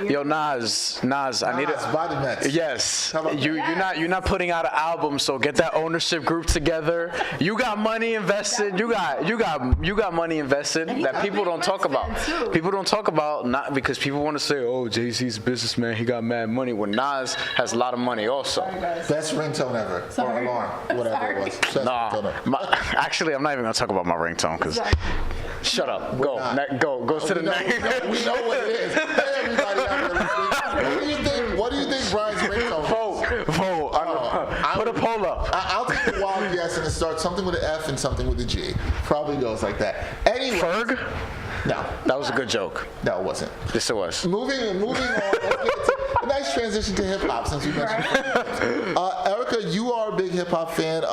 Yo, Nas. I need it. By the Mets. Yes. You're not putting out an album, so get that ownership group together. You got money invested. You got money invested that people don't talk about. People don't talk about, not because people want to say, oh, Jay-Z's a businessman, he got mad money, when Nas has a lot of money also. Best ringtone ever. Or alarm. Whatever it was. Best actually, I'm not even gonna talk about my ringtone because. Shut up. Go to the next. We know what it is. Hey, everybody out there. What do you think Brian's ringtone is? Vote. Put a poll up. I'll take a wild guess and it starts something with an F and something with a G. Probably goes like that. Anyway. Ferg? No. That was a good joke. No, it wasn't. Yes, it was. Moving on. Let's get to a nice transition to hip hop since we mentioned. Erika, you are a big hip hop fan.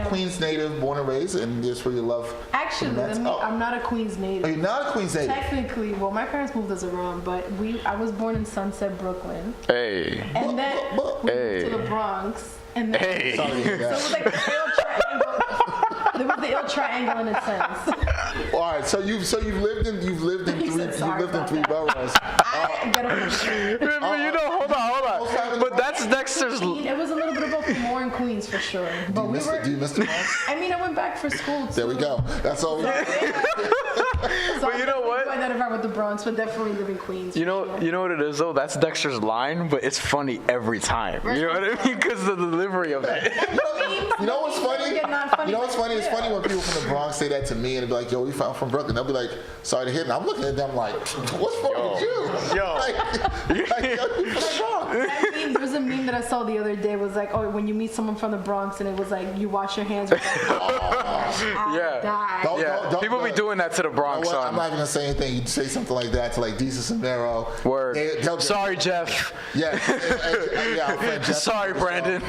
Queens native, born and raised, and this where you love. Actually, I'm not a Queens native. Oh, you're not a Queens native. Technically, well, my parents moved us around, but I was born in Sunset, Brooklyn. Hey. And then we moved to the Bronx. And then, hey. So it was like the ill triangle. There was the ill triangle in a sense. All right, so you've lived in three boroughs. I get over hold on. But that's Dexter's. It was a little bit of both, more in Queens for sure. But do you miss the Bronx? I mean, I went back for school too. There we go. That's all we got. So but you know what? I identify with the Bronx, but definitely live in Queens. You know what it is though? That's Dexter's line, but it's funny every time. You know what I mean? Because the delivery of it. You know what's funny? You know what's funny? It's funny when people from the Bronx say that to me and they'll be like, yo, we found from Brooklyn. They'll be like, sorry to hit. And I'm looking at them like, what's wrong with you? Yo. Yo, you from the Bronx. There was a meme that I saw the other day. Was like, oh, when you meet someone from the Bronx and it was like, you wash your hands. Like, yeah. People be doing that to the Bronx. You know I'm not even gonna say anything. You say something like that to like Desus and Mero. Word. Sorry, Jeff. Yeah. Our friend Jeff. Sorry, Brandon.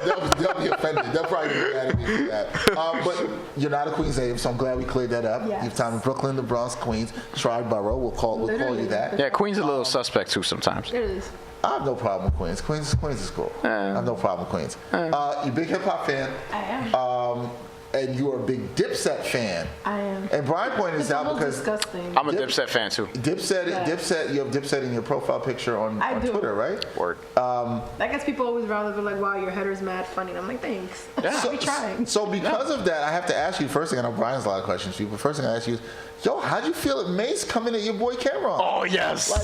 They'll be offended. They'll probably be mad at me for that. But you're not a Queens native, so I'm glad we cleared that up. Yes. You've time in Brooklyn, the Bronx, Queens, Tri-Borough. We'll call you that. Yeah, Queens is a little suspect too sometimes. It is. I have no problem with Queens. Queens is cool. I have no problem with Queens. You're a big hip hop fan. I am. And you're a big Dipset fan. I am. And Brian pointed this out because disgusting. I'm a Dipset fan too. Dipset. You have Dipset in your profile picture on Twitter, right? Word. That gets people always around. They're like, "Wow, your header's mad funny." And I'm like, "Thanks." Yeah. I'll be trying. So because of that, I have to ask you first thing. I know Brian's a lot of questions for you, but first thing I ask you is, yo, how'd you feel at Mace coming at your boy Cameron? Oh yes. Like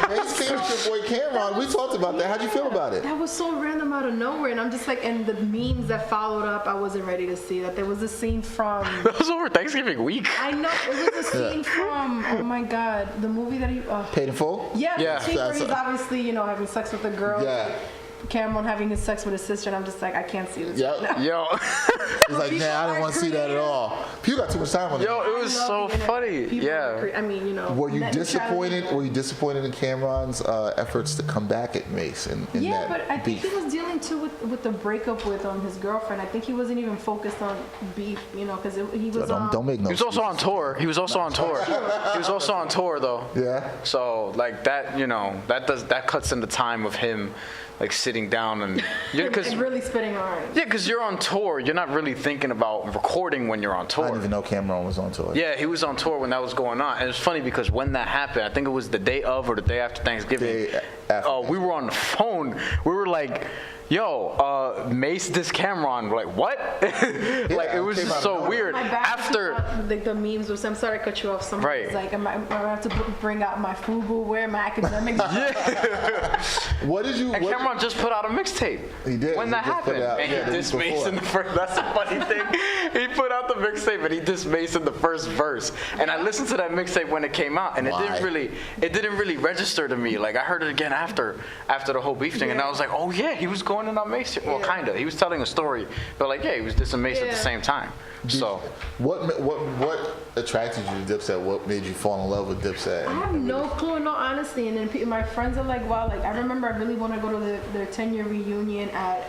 Mace came at your boy Cameron. We talked about that. How'd you feel about it? That was so random out of nowhere, and I'm just like, and the memes that followed up, I wasn't ready to see that. There was a scene from. That was over Thanksgiving week. I know it was a scene from. Oh my God, the movie that he. Paid in Full. Yeah. Yeah. The scene where he's obviously having sex with a girl. Yeah. Cameron having his sex with his sister, and I'm just like, I can't see this. Yep. Right now. Yo, He's like, nah, I don't want to see that at all. People got too much time on it. yo, it was I so love the internet. funny. People Yeah. I mean, you know. Were you net neutrality. disappointed? Were you disappointed in Cameron's efforts to come back at Mace in Yeah, that but I think beef? he was dealing too with the breakup with his girlfriend. I think he wasn't even focused on beef, you know, because he was. Don't make no. He was also on tour. He was also on tour. He was also on tour though. Yeah. So like that, you know, that cuts into time of him, like sitting down and because and really spitting on. yeah, because you're on tour, you're not really thinking about recording when you're on I tour. didn't even know Cameron was on tour. Yeah, he was on tour when that was going on, and it's funny because when that happened, I think it was the day of or the day after Thanksgiving. Day after We were on the phone. We were like, "Yo, Mace this Cameron." We're like, what? Like it was came out just of so nowhere. weird. My back After. like the memes was, I'm sorry to cut you off. Somebody Right. was like, am I have to bring out my FUBU, wear my academics? What did you? And What, Cameron just put out a mixtape. He did. When He that just put happened. it out, And yeah, the he week dissed Mace before. in the first. That's the funny thing. He put out the mixtape and he dissed Mace in the first verse. And I listened to that mixtape when it came out, and Why? it didn't really register to me. Like I heard it again after the whole beef thing, and I was like, oh yeah, he was going in on Mace. Well, Yeah. kinda. He was telling a story, but like yeah, he was dissing Mace at the Yeah. same time. So what attracted you to Dipset? What made you fall in love with Dipset? I have no clue, no, honestly. And then my friends are like, wow, like I remember I really want to go to their 10-year reunion at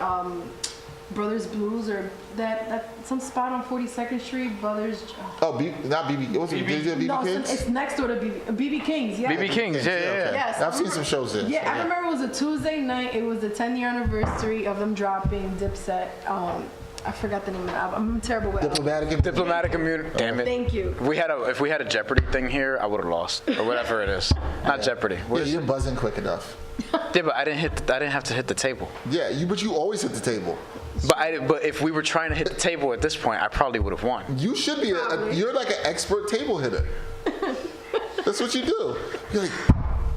Brothers Blues or that some spot on 42nd Street, Brothers. Oh, not BB. It was BB No, Kids. it's next door to BB King's. Yeah. BB King's, yeah. Okay. Yes. I've seen some shows there. Yeah, I remember it was a Tuesday night. It was the 10-year anniversary of them dropping Dipset. I forgot the name of the album. I'm terrible with albums. Diplomatic immunity. Damn it. Thank you. If we had a Jeopardy thing here, I would have lost or whatever it is. Not Jeopardy. What Yeah, is you it? didn't buzz in quick enough. Yeah, but I didn't have to hit the table. Yeah, but you always hit the table. But if we were trying to hit the table at this point, I probably would have won. You should be. You're like an expert table hitter. That's what you do. You're like,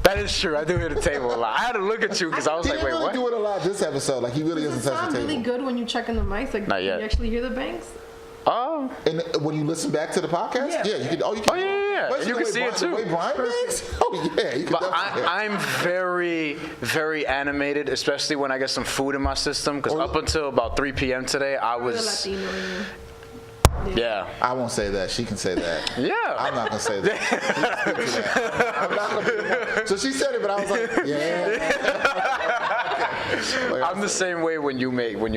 That is true. I do hit the table a lot. I had to look at you because I was he like, didn't wait, really what? do it a lot this episode. Like he really Does it doesn't touch sound the table. really good when you check in the mics? Like, Not yet. you actually hear the bangs? Oh, And when you listen back to the podcast, Yeah. you can. Oh, you can. Oh, yeah. Especially You the can way see it, Brian- too. The way Brian makes. Oh yeah, you can but definitely. I'm very, very animated, especially when I get some food in my system. Because Oh. up until about 3 p.m. today, I The was, Latino in you. yeah, I won't say that. She can say that. yeah. I'm not gonna say that. I'm not gonna be so she said it, but I was like, yeah. Like, I'm the same way when you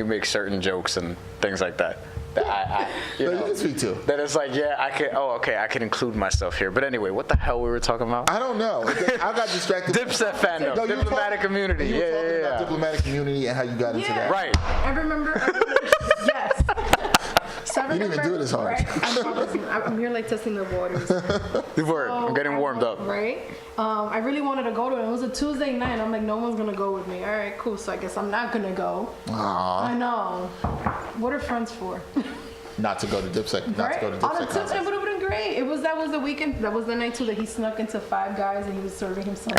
make certain jokes and things like that. That no, you can speak to. that it's like, yeah, I can. Oh, okay, I can include myself here. But anyway, what the hell we were talking about? I don't know. I got distracted. Dipset fandom, No, you were diplomatic talking- community. You were talking Yeah. about diplomatic community and how you got into Yeah. that. Right. I remember yes. So I You didn't even do it as hard. Right? I'm here like testing the waters. The word. I'm getting warmed up. Right? I really wanted to go to it. It was a Tuesday night. I'm like, no one's going to go with me. All right, cool. So I guess I'm not going to go. Aw, I know. What are friends for? not to go to Dipset. Not Right? to go to On a Dipset Tuesday, it concert. would have been great. That was the weekend. That was the night too that he snuck into Five Guys and he was serving himself.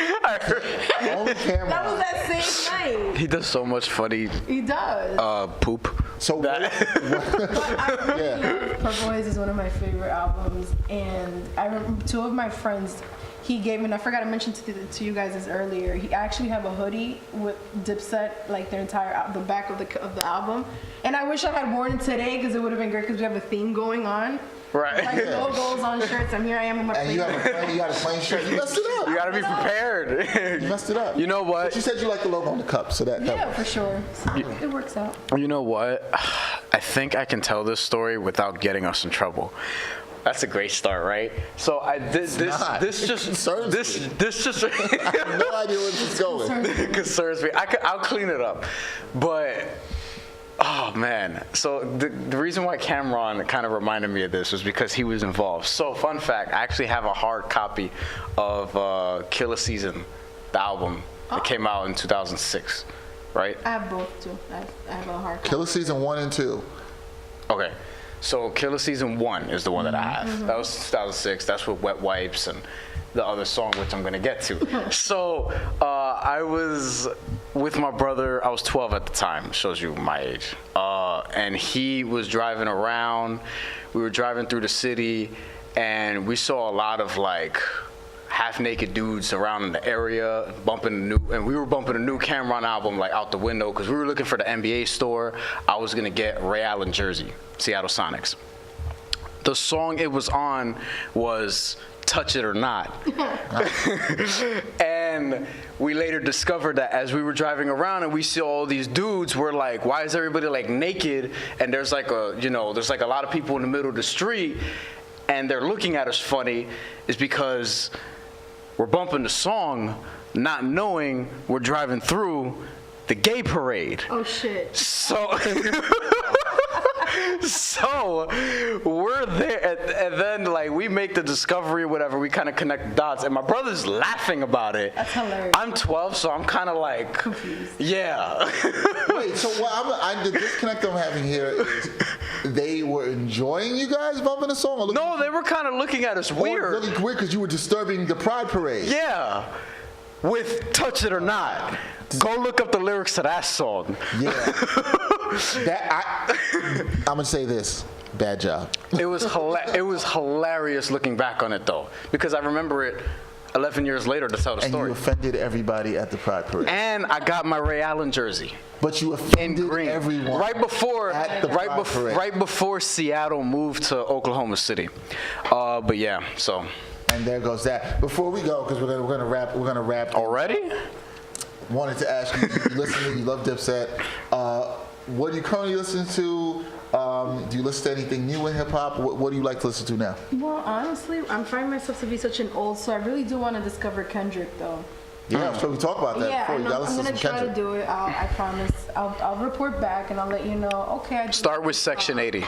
Only camera. That was that same night. He does so much funny He does. poop. So But I really Yeah. love Purple Haze is one of my favorite albums, and I remember two of my friends. He gave me, and I forgot to mention to you guys this earlier. He actually have a hoodie with Dipset, like their entire the back of the album. And I wish I had worn it today because it would have been great because we have a theme going on. Right. Like logos on shirts, and here I am in my and you got a plain shirt. You messed it up. You gotta be prepared. You messed it up. You know But what? you said you like the logo on the cup, so that Yeah, works. for sure. So it works out. You know what? I think I can tell this story without getting us in trouble. That's a great start, right? So this not. this It just concerns this me. this just I have no idea where this is going. concerns me. I'll clean it up, but oh man. So the reason why Cameron kind of reminded me of this was because he was involved. So fun fact, I actually have a hard copy of Killer Season, the album that came out in 2006, right? I have both too. I have a hard copy. Killer Season 1 and 2. Okay, so Killer Season 1 is the one that I have. That was 2006. That's with Wet Wipes and the other song, which I'm gonna get to. So I was with my brother. I was 12 at the time. Shows you my age. And he was driving around. We were driving through the city, and we saw a lot of like half-naked dudes around in the area, and we were bumping a new Cameron album like out the window because we were looking for the NBA store. I was gonna get Ray Allen jersey, Seattle Sonics. The song it was on was Touch It or Not. And we later discovered that as we were driving around and we see all these dudes, we're like, why is everybody like naked? And there's like a lot of people in the middle of the street and they're looking at us funny. Is because we're bumping the song, not knowing we're driving through the gay parade. Oh shit. So we're there, and then like we make the discovery, whatever. We kind of connect the dots, and my brother's laughing about it. That's hilarious. I'm 12, so I'm kind of like confused. Yeah. Wait, so the disconnect I'm having here is they were enjoying you guys bumping the song? Or No, they were kind of looking at us weird. Looking weird because you were disturbing the Pride Parade. Yeah. With Touch It or Not. Go look up the lyrics to that song. Yeah. I'm gonna say this. Bad job. It was hilarious looking back on it though, because I remember it 11 years later to tell the And story. you offended everybody at the Pride Parade. And I got my Ray Allen jersey. But you In offended green. everyone. Right before Parade. Seattle moved to Oklahoma City. But yeah, so. And there goes that. Before we go, because we're gonna wrap. Already? Wanted to ask you. You love Dipset. What are you currently listening to? Do you listen to anything new in hip hop? What do you like to listen to now? Well, honestly, I'm finding myself to be such an old, so I really do want to discover Kendrick, though. Yeah, so we talked about that Yeah, before. You gotta I'm listen gonna to some try Kendrick. to do it. I promise. I'll report back and I'll let you know. Okay. I Start with Section 80.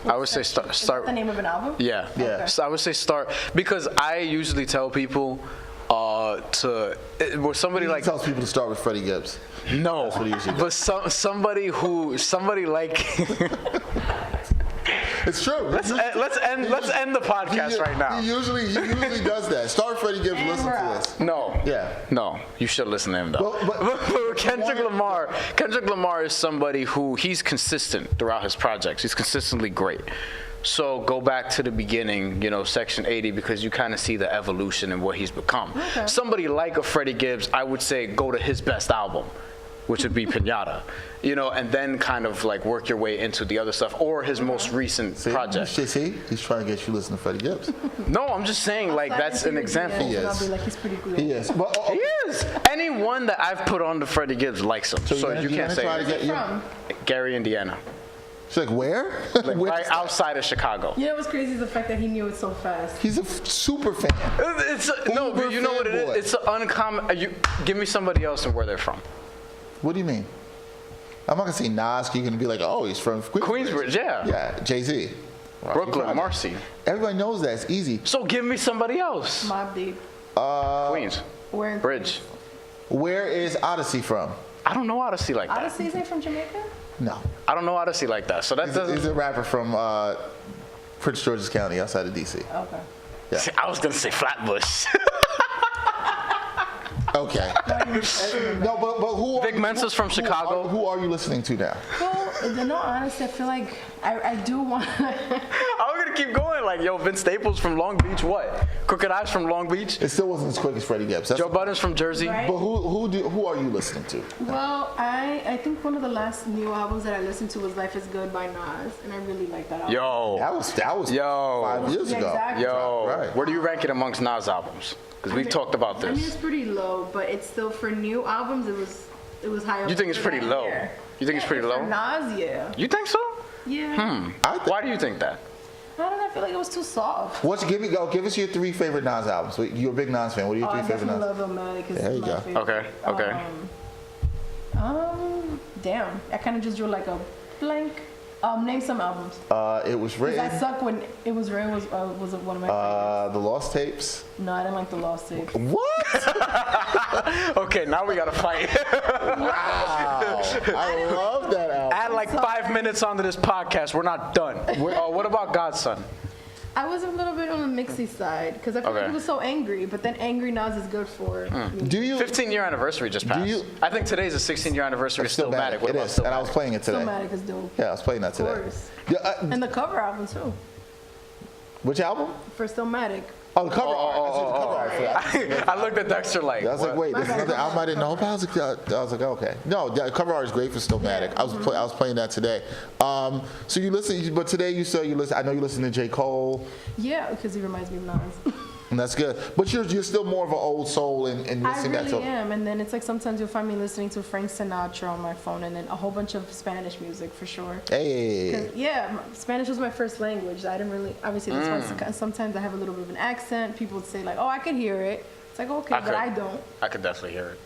I would say Is that start. the name of an album? Yeah. Yeah. So I would say start, because I usually tell people somebody like tells people to start with Freddie Gibbs. no, what he usually but somebody like It's true. let's end the podcast right now. He usually does that. Start with Freddie Gibbs. And Listen we're to out. this. No. Yeah. No, you should listen to him though. Well, but- Kendrick Lamar is somebody who he's consistent throughout his projects. He's consistently great. So go back to the beginning, Section 80, because you kind of see the evolution and what he's become. Okay. Somebody like a Freddie Gibbs, I would say go to his best album, which would be Pinata, and then kind of like work your way into the other stuff or his most recent project. See, he's trying to get you to listen to Freddie Gibbs. No, I'm just saying like that's an example. He is. I'll be like, he's pretty good. He is. But, He is. Anyone that I've put on to Freddie Gibbs likes him. So you can't say try to it. get you. From? Gary, Indiana. She's like, where? Like Where's right that? outside of Chicago. You know what's crazy is the fact that he knew it so fast. He's a super fan. No, but you know what it fanboy. is? It's an uncommon. Give me somebody else and where they're from. What do you mean? I'm not gonna say Nas. You're gonna be like, oh, he's from Queensbridge, yeah. Yeah, Jay-Z. Brooklyn, Marcy. Everybody knows that. It's easy. So give me somebody else. Mobb Deep. Queens. Where in Bridge. Where is Odyssey from? I don't know Odyssey like that. Odyssey isn't from Jamaica? No. I don't know Odyssey like that. So that He's doesn't. a rapper from Prince George's County, outside of DC. Okay. Yeah. I was gonna say Flatbush. Okay. No, but who? Vic Mensa's from Chicago. Who are you listening to now? Well, in all honesty, I feel like I do want. I'm gonna keep going. Like, yo, Vince Staples from Long Beach. What? Crooked Eyes from Long Beach. It still wasn't as quick as Freddie Gibbs. That's Joe Budden's from Jersey. Right. But who are you listening to? Well, I think one of the last new albums that I listened to was Life Is Good by Nas, and I really like that album. Yo. That was Yo. 5 years Yeah, ago. exactly. Yo. Right. Where do you rank it amongst Nas albums? Because we've talked about I mean, it's this. pretty low, but it's still for new albums. It was high. You think it's pretty low? You think it's pretty low? For Nas, yeah. You think so? Yeah. Why do you think that? I don't know. I feel like it was too soft. Give us your 3 favorite Nas albums. You're a big Nas fan. What are your 3 I favorite definitely Nas? love Illmatic. There you my go. favorite. Okay. Damn. I kind of just drew like a blank. Name some albums. It was 'Cause Red. I suck when It Was Red was one of my favorites. The Lost Tapes. No, I didn't like the Lost Tapes. What? Okay, now we gotta fight. Wow. I love that album. Add like 5 minutes onto this podcast. We're not done. What about Godson? I was a little bit on the mixy side because I feel like Okay. he was so angry, but then angry Nas is good for. Do you? 15-year anniversary just passed. you- I think today's a 16-year anniversary of Stillmatic. What It about is. And I was Stillmatic? playing it today. Stillmatic is dope. Yeah, I was playing that Of today. course. Yeah, And the cover album too. which album? For Stillmatic. Oh, the cover art. I said the cover art for that. I looked at Dexter like, I was like, what? wait, there's another album I didn't know about. I was like, okay. No, the cover art is great for Stillmatic. I was playing that today. So you listen, but today you said you listen. I know you listen to J. Cole. Yeah, because he reminds me of Nas. And that's good. But you're still more of an old soul and I listening really back to. am, and then it's like sometimes you'll find me listening to Frank Sinatra on my phone, and then a whole bunch of Spanish music for sure. Hey. 'Cause, yeah, Spanish was my first language. I didn't really, obviously, that's why sometimes I have a little bit of an accent. People would say like, "Oh, I can hear it." It's like, okay, but I don't. I could definitely hear it.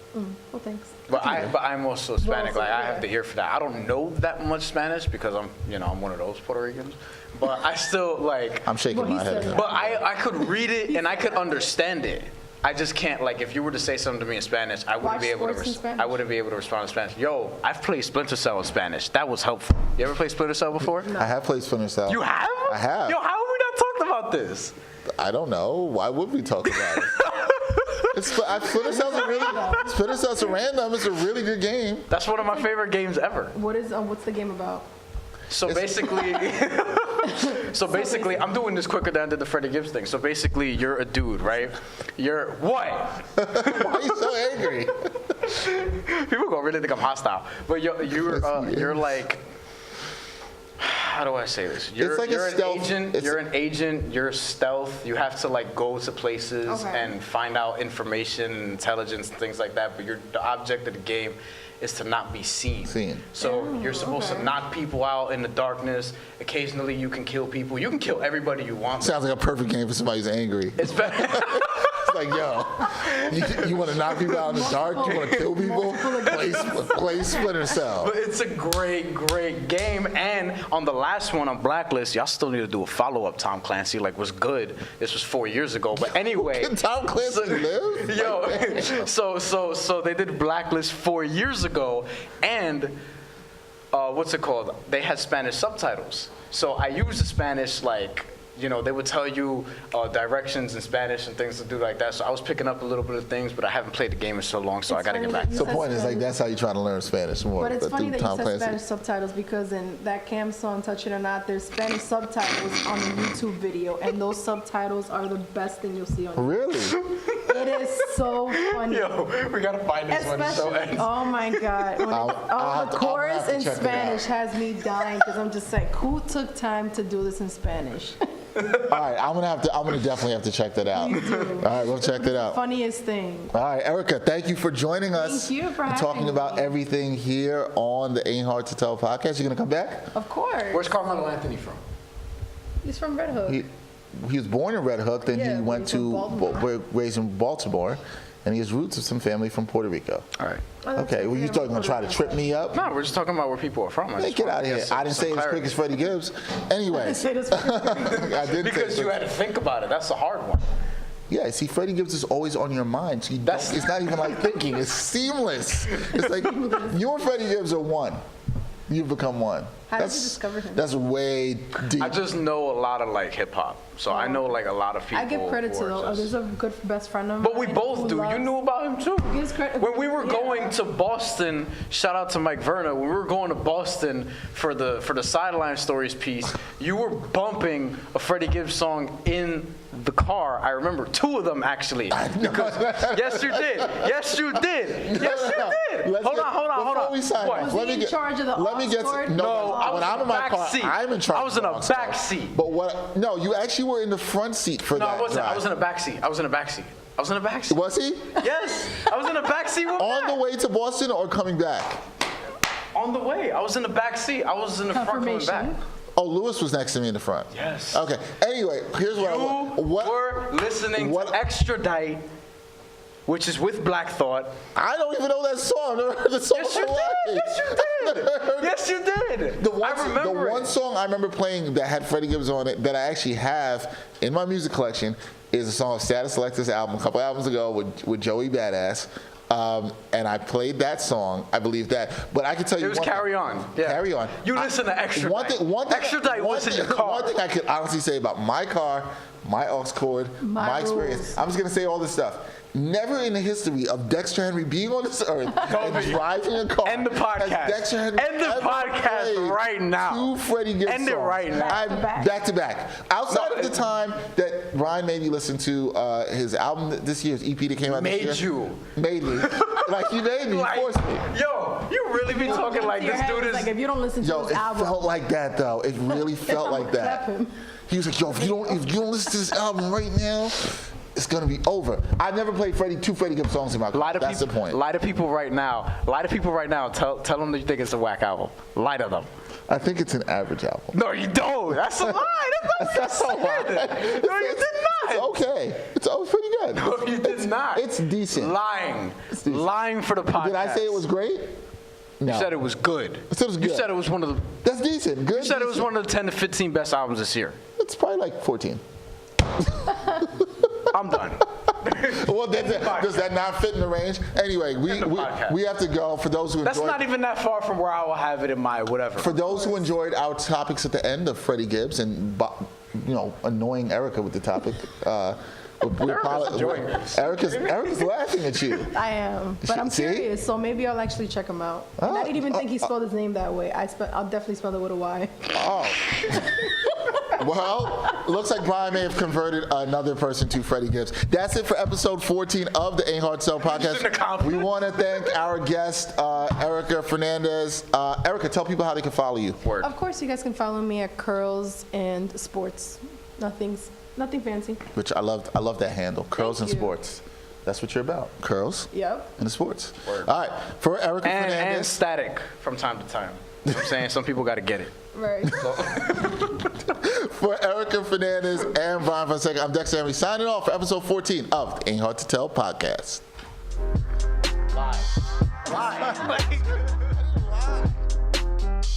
Well, thanks. But I'm also Hispanic. also, Like I have yeah. the ear for that. I don't know that much Spanish because I'm one of those Puerto Ricans. But I still like. I'm shaking Well, he my head. said But I could read it and I could understand it. I just can't, like, if you were to say something to me in Spanish, I wouldn't Watch be able to. sports in Spanish? I wouldn't be able to respond in Spanish. Yo, I've played Splinter Cell in Spanish. That was helpful. You ever played Splinter Cell before? I have played Splinter Cell. You have? I have. Yo, how have we not talked about this? I don't know. Why would we talk about it? Splinter Cell's a random. It's a really good game. That's one of my favorite games ever. What's the game about? So basically, I'm doing this quicker than I did the Freddie Gibbs thing. So basically, you're a dude, right? You're what? Why are you so angry? People gonna really think I'm hostile. But you're like, how do I say this? You're, like a you're an stealth- agent. it's- You're an agent. You're stealth. You have to like go to places Okay. and find out information, and intelligence, and things like that. But the object of the game is to not be seen. So you're supposed to knock people out in the darkness. Occasionally, you can kill people. You can kill everybody you want. Sounds like a perfect game for somebody who's angry. It's better. It's like, yo, you want to knock people out in the dark? You want to kill people? Play Splinter Cell. But it's a great, great game. And on the last one on Blacklist, y'all still need to do a follow-up, Tom Clancy. Like, was good. This was 4 years ago. But anyway. Can Tom Clancy live? Yo, so they did Blacklist 4 years ago. And what's it called? They had Spanish subtitles. So I used the Spanish, like, they would tell you directions in Spanish and things to do like that. So I was picking up a little bit of things, but I haven't played the game in so long, so I got to get back to So it. the point is, like, that's how you try to learn Spanish more. But it's funny through that you Tom said Clancy. Spanish subtitles because in that Cam song, Touch It or Not, there's Spanish subtitles on the YouTube video, and those subtitles are the best thing you'll see on YouTube. Really? It is so funny. Yo, we got to find this one. It's so Especially, oh my God. When I'll the have to chorus in check it Spanish has me dying because I'm just like, who took time to do this in Spanish? All right, I'm gonna definitely have to check that out. You do. All right, we'll check that out. Funniest thing. All right, Erika, thank you for joining us. Thank you for and having talking about me. everything here on the Ain't Hard to Tell podcast. You gonna come back? Of course. Where's Carmelo Anthony from? He's from Red Hook. He was born in Red Hook, then Yeah, he but went he's from Baltimore. raised in Baltimore, and he has roots of some family from Puerto Rico. All right. Okay, well, you thought you were gonna try to trip me up? No, we're just talking about where people are from. Hey, get out of here. I didn't say it as quick as Freddie Gibbs. Anyways, Say this I didn't Because say you had to think about it. That's the hard one. Yeah, see, Freddie Gibbs is always on your mind. So it's not even like thinking. It's seamless. It's like you and Freddie Gibbs are one. You've become one. How did you discover him? That's way deep. I just know a lot of like hip hop, so I know like a lot of people. I give credit to who are those. just- There's a good best friend of mine. But we who both do. You loves- knew about him too. Gives credit- When we were yeah. going to Boston, shout out to Mike Verna. When we were going to Boston for the Sideline Stories piece, you were bumping a Freddie Gibbs song in the car. I remember 2 of them actually. Because yes, you did. Yes, you did. Yes, you did. Let's Hold get- on. Before we sign What? off, Was let he me in charge of the let me aux get cord? No, I when was I'm in in the my back car, seat. I'm in charge. I was in a of the aux back cord. seat. But what? No, you actually were in the front seat for No, that. I wasn't. I drive. was in a back seat. I was in a back seat. Was he Yes, I was in a back seat with on Matt. the way to Boston or coming back? On the way. I was in the back seat. I was in the front coming back. Confirmation. Oh, Lewis was next to me in the front. Yes. Okay. Anyway, here's what I You want. What? were listening what- to Extradite, which is with Black Thought. I don't even know that song. I've never heard the song. Yes, you in my did. life. Yes, you did. Yes, you did. I remember the one it. song I remember playing that had Freddie Gibbs on it that I actually have in my music collection is a song of Status Selector's album a couple albums ago with Joey Badass. And I played that song. I believe that. But I can tell you It was one Carry thing. On. Yeah. Carry On. You listen to Extradite. One thing, Extradite was in your car. One thing I could honestly say about my car, my aux cord, my experience. rules. I'm just going to say all this stuff. Never in the history of Dexter Henry being on this earth and driving a car. End the podcast. has Dexter Henry End the ever podcast played right now. 2 Freddie Gibbs End it songs. right now. Back to back. Outside of the time that Ryan made me listen to his album this year, his EP that came out this year. Made me. Like, he made me. He forced me. Yo, you really be talking like this dude is. Like, if you don't listen to Yo, his it album. felt like that, though. It really felt like Slap that. him. He was like, yo, if you don't listen to this album right now, it's gonna be over. I've never played 2 Freddie Gibbs songs in my car. That's the point. Lie to people right now. Lie to people right now. Tell them that you think it's a whack album. Lie to them. I think it's an average album. No, you don't. That's a lie. That's not what you said. No, you did not. It's okay. It's pretty good. No, you did not. It's decent. Lying. decent. Lying for the podcast. Did I say it was great? No. You said it was good. I said it was good. You said it was one of the. That's decent. Good. You said it was one of the 10 to 15 best albums this year. It's probably like 14. I'm done. Well, does that not fit in the range? Anyway, we have to go. For those who That's enjoyed, not even that far from where I will have it in my whatever. for those who enjoyed our topics at the end of Freddie Gibbs and annoying Erica with the topic. enjoying this. Erica's laughing at you. I am, but I'm See? curious, so maybe I'll actually check him out. And I didn't even think he spelled his name that way. I'll definitely spell it with a Y. Oh. Well, looks like Brian may have converted another person to Freddie Gibbs. That's it for episode 14 of the Ain't Hard to Sell podcast. We want to thank our guest, Erika Fernandez. Erika, tell people how they can follow you. Word. Of course, you guys can follow me at Curls and Sports. Nothing fancy. Which I love that handle, Curls Thank and you. Sports. That's what you're about, curls Yep. and the sports. Word. All right, for Erika And Fernandez. static from time to time. You know what I'm saying? Some people got to get it. Right. For Erika Fernandez and Brian Fonseca, I'm Dexter Henry signing off for episode 14 of the Ain't Hard to Tell podcast. Live.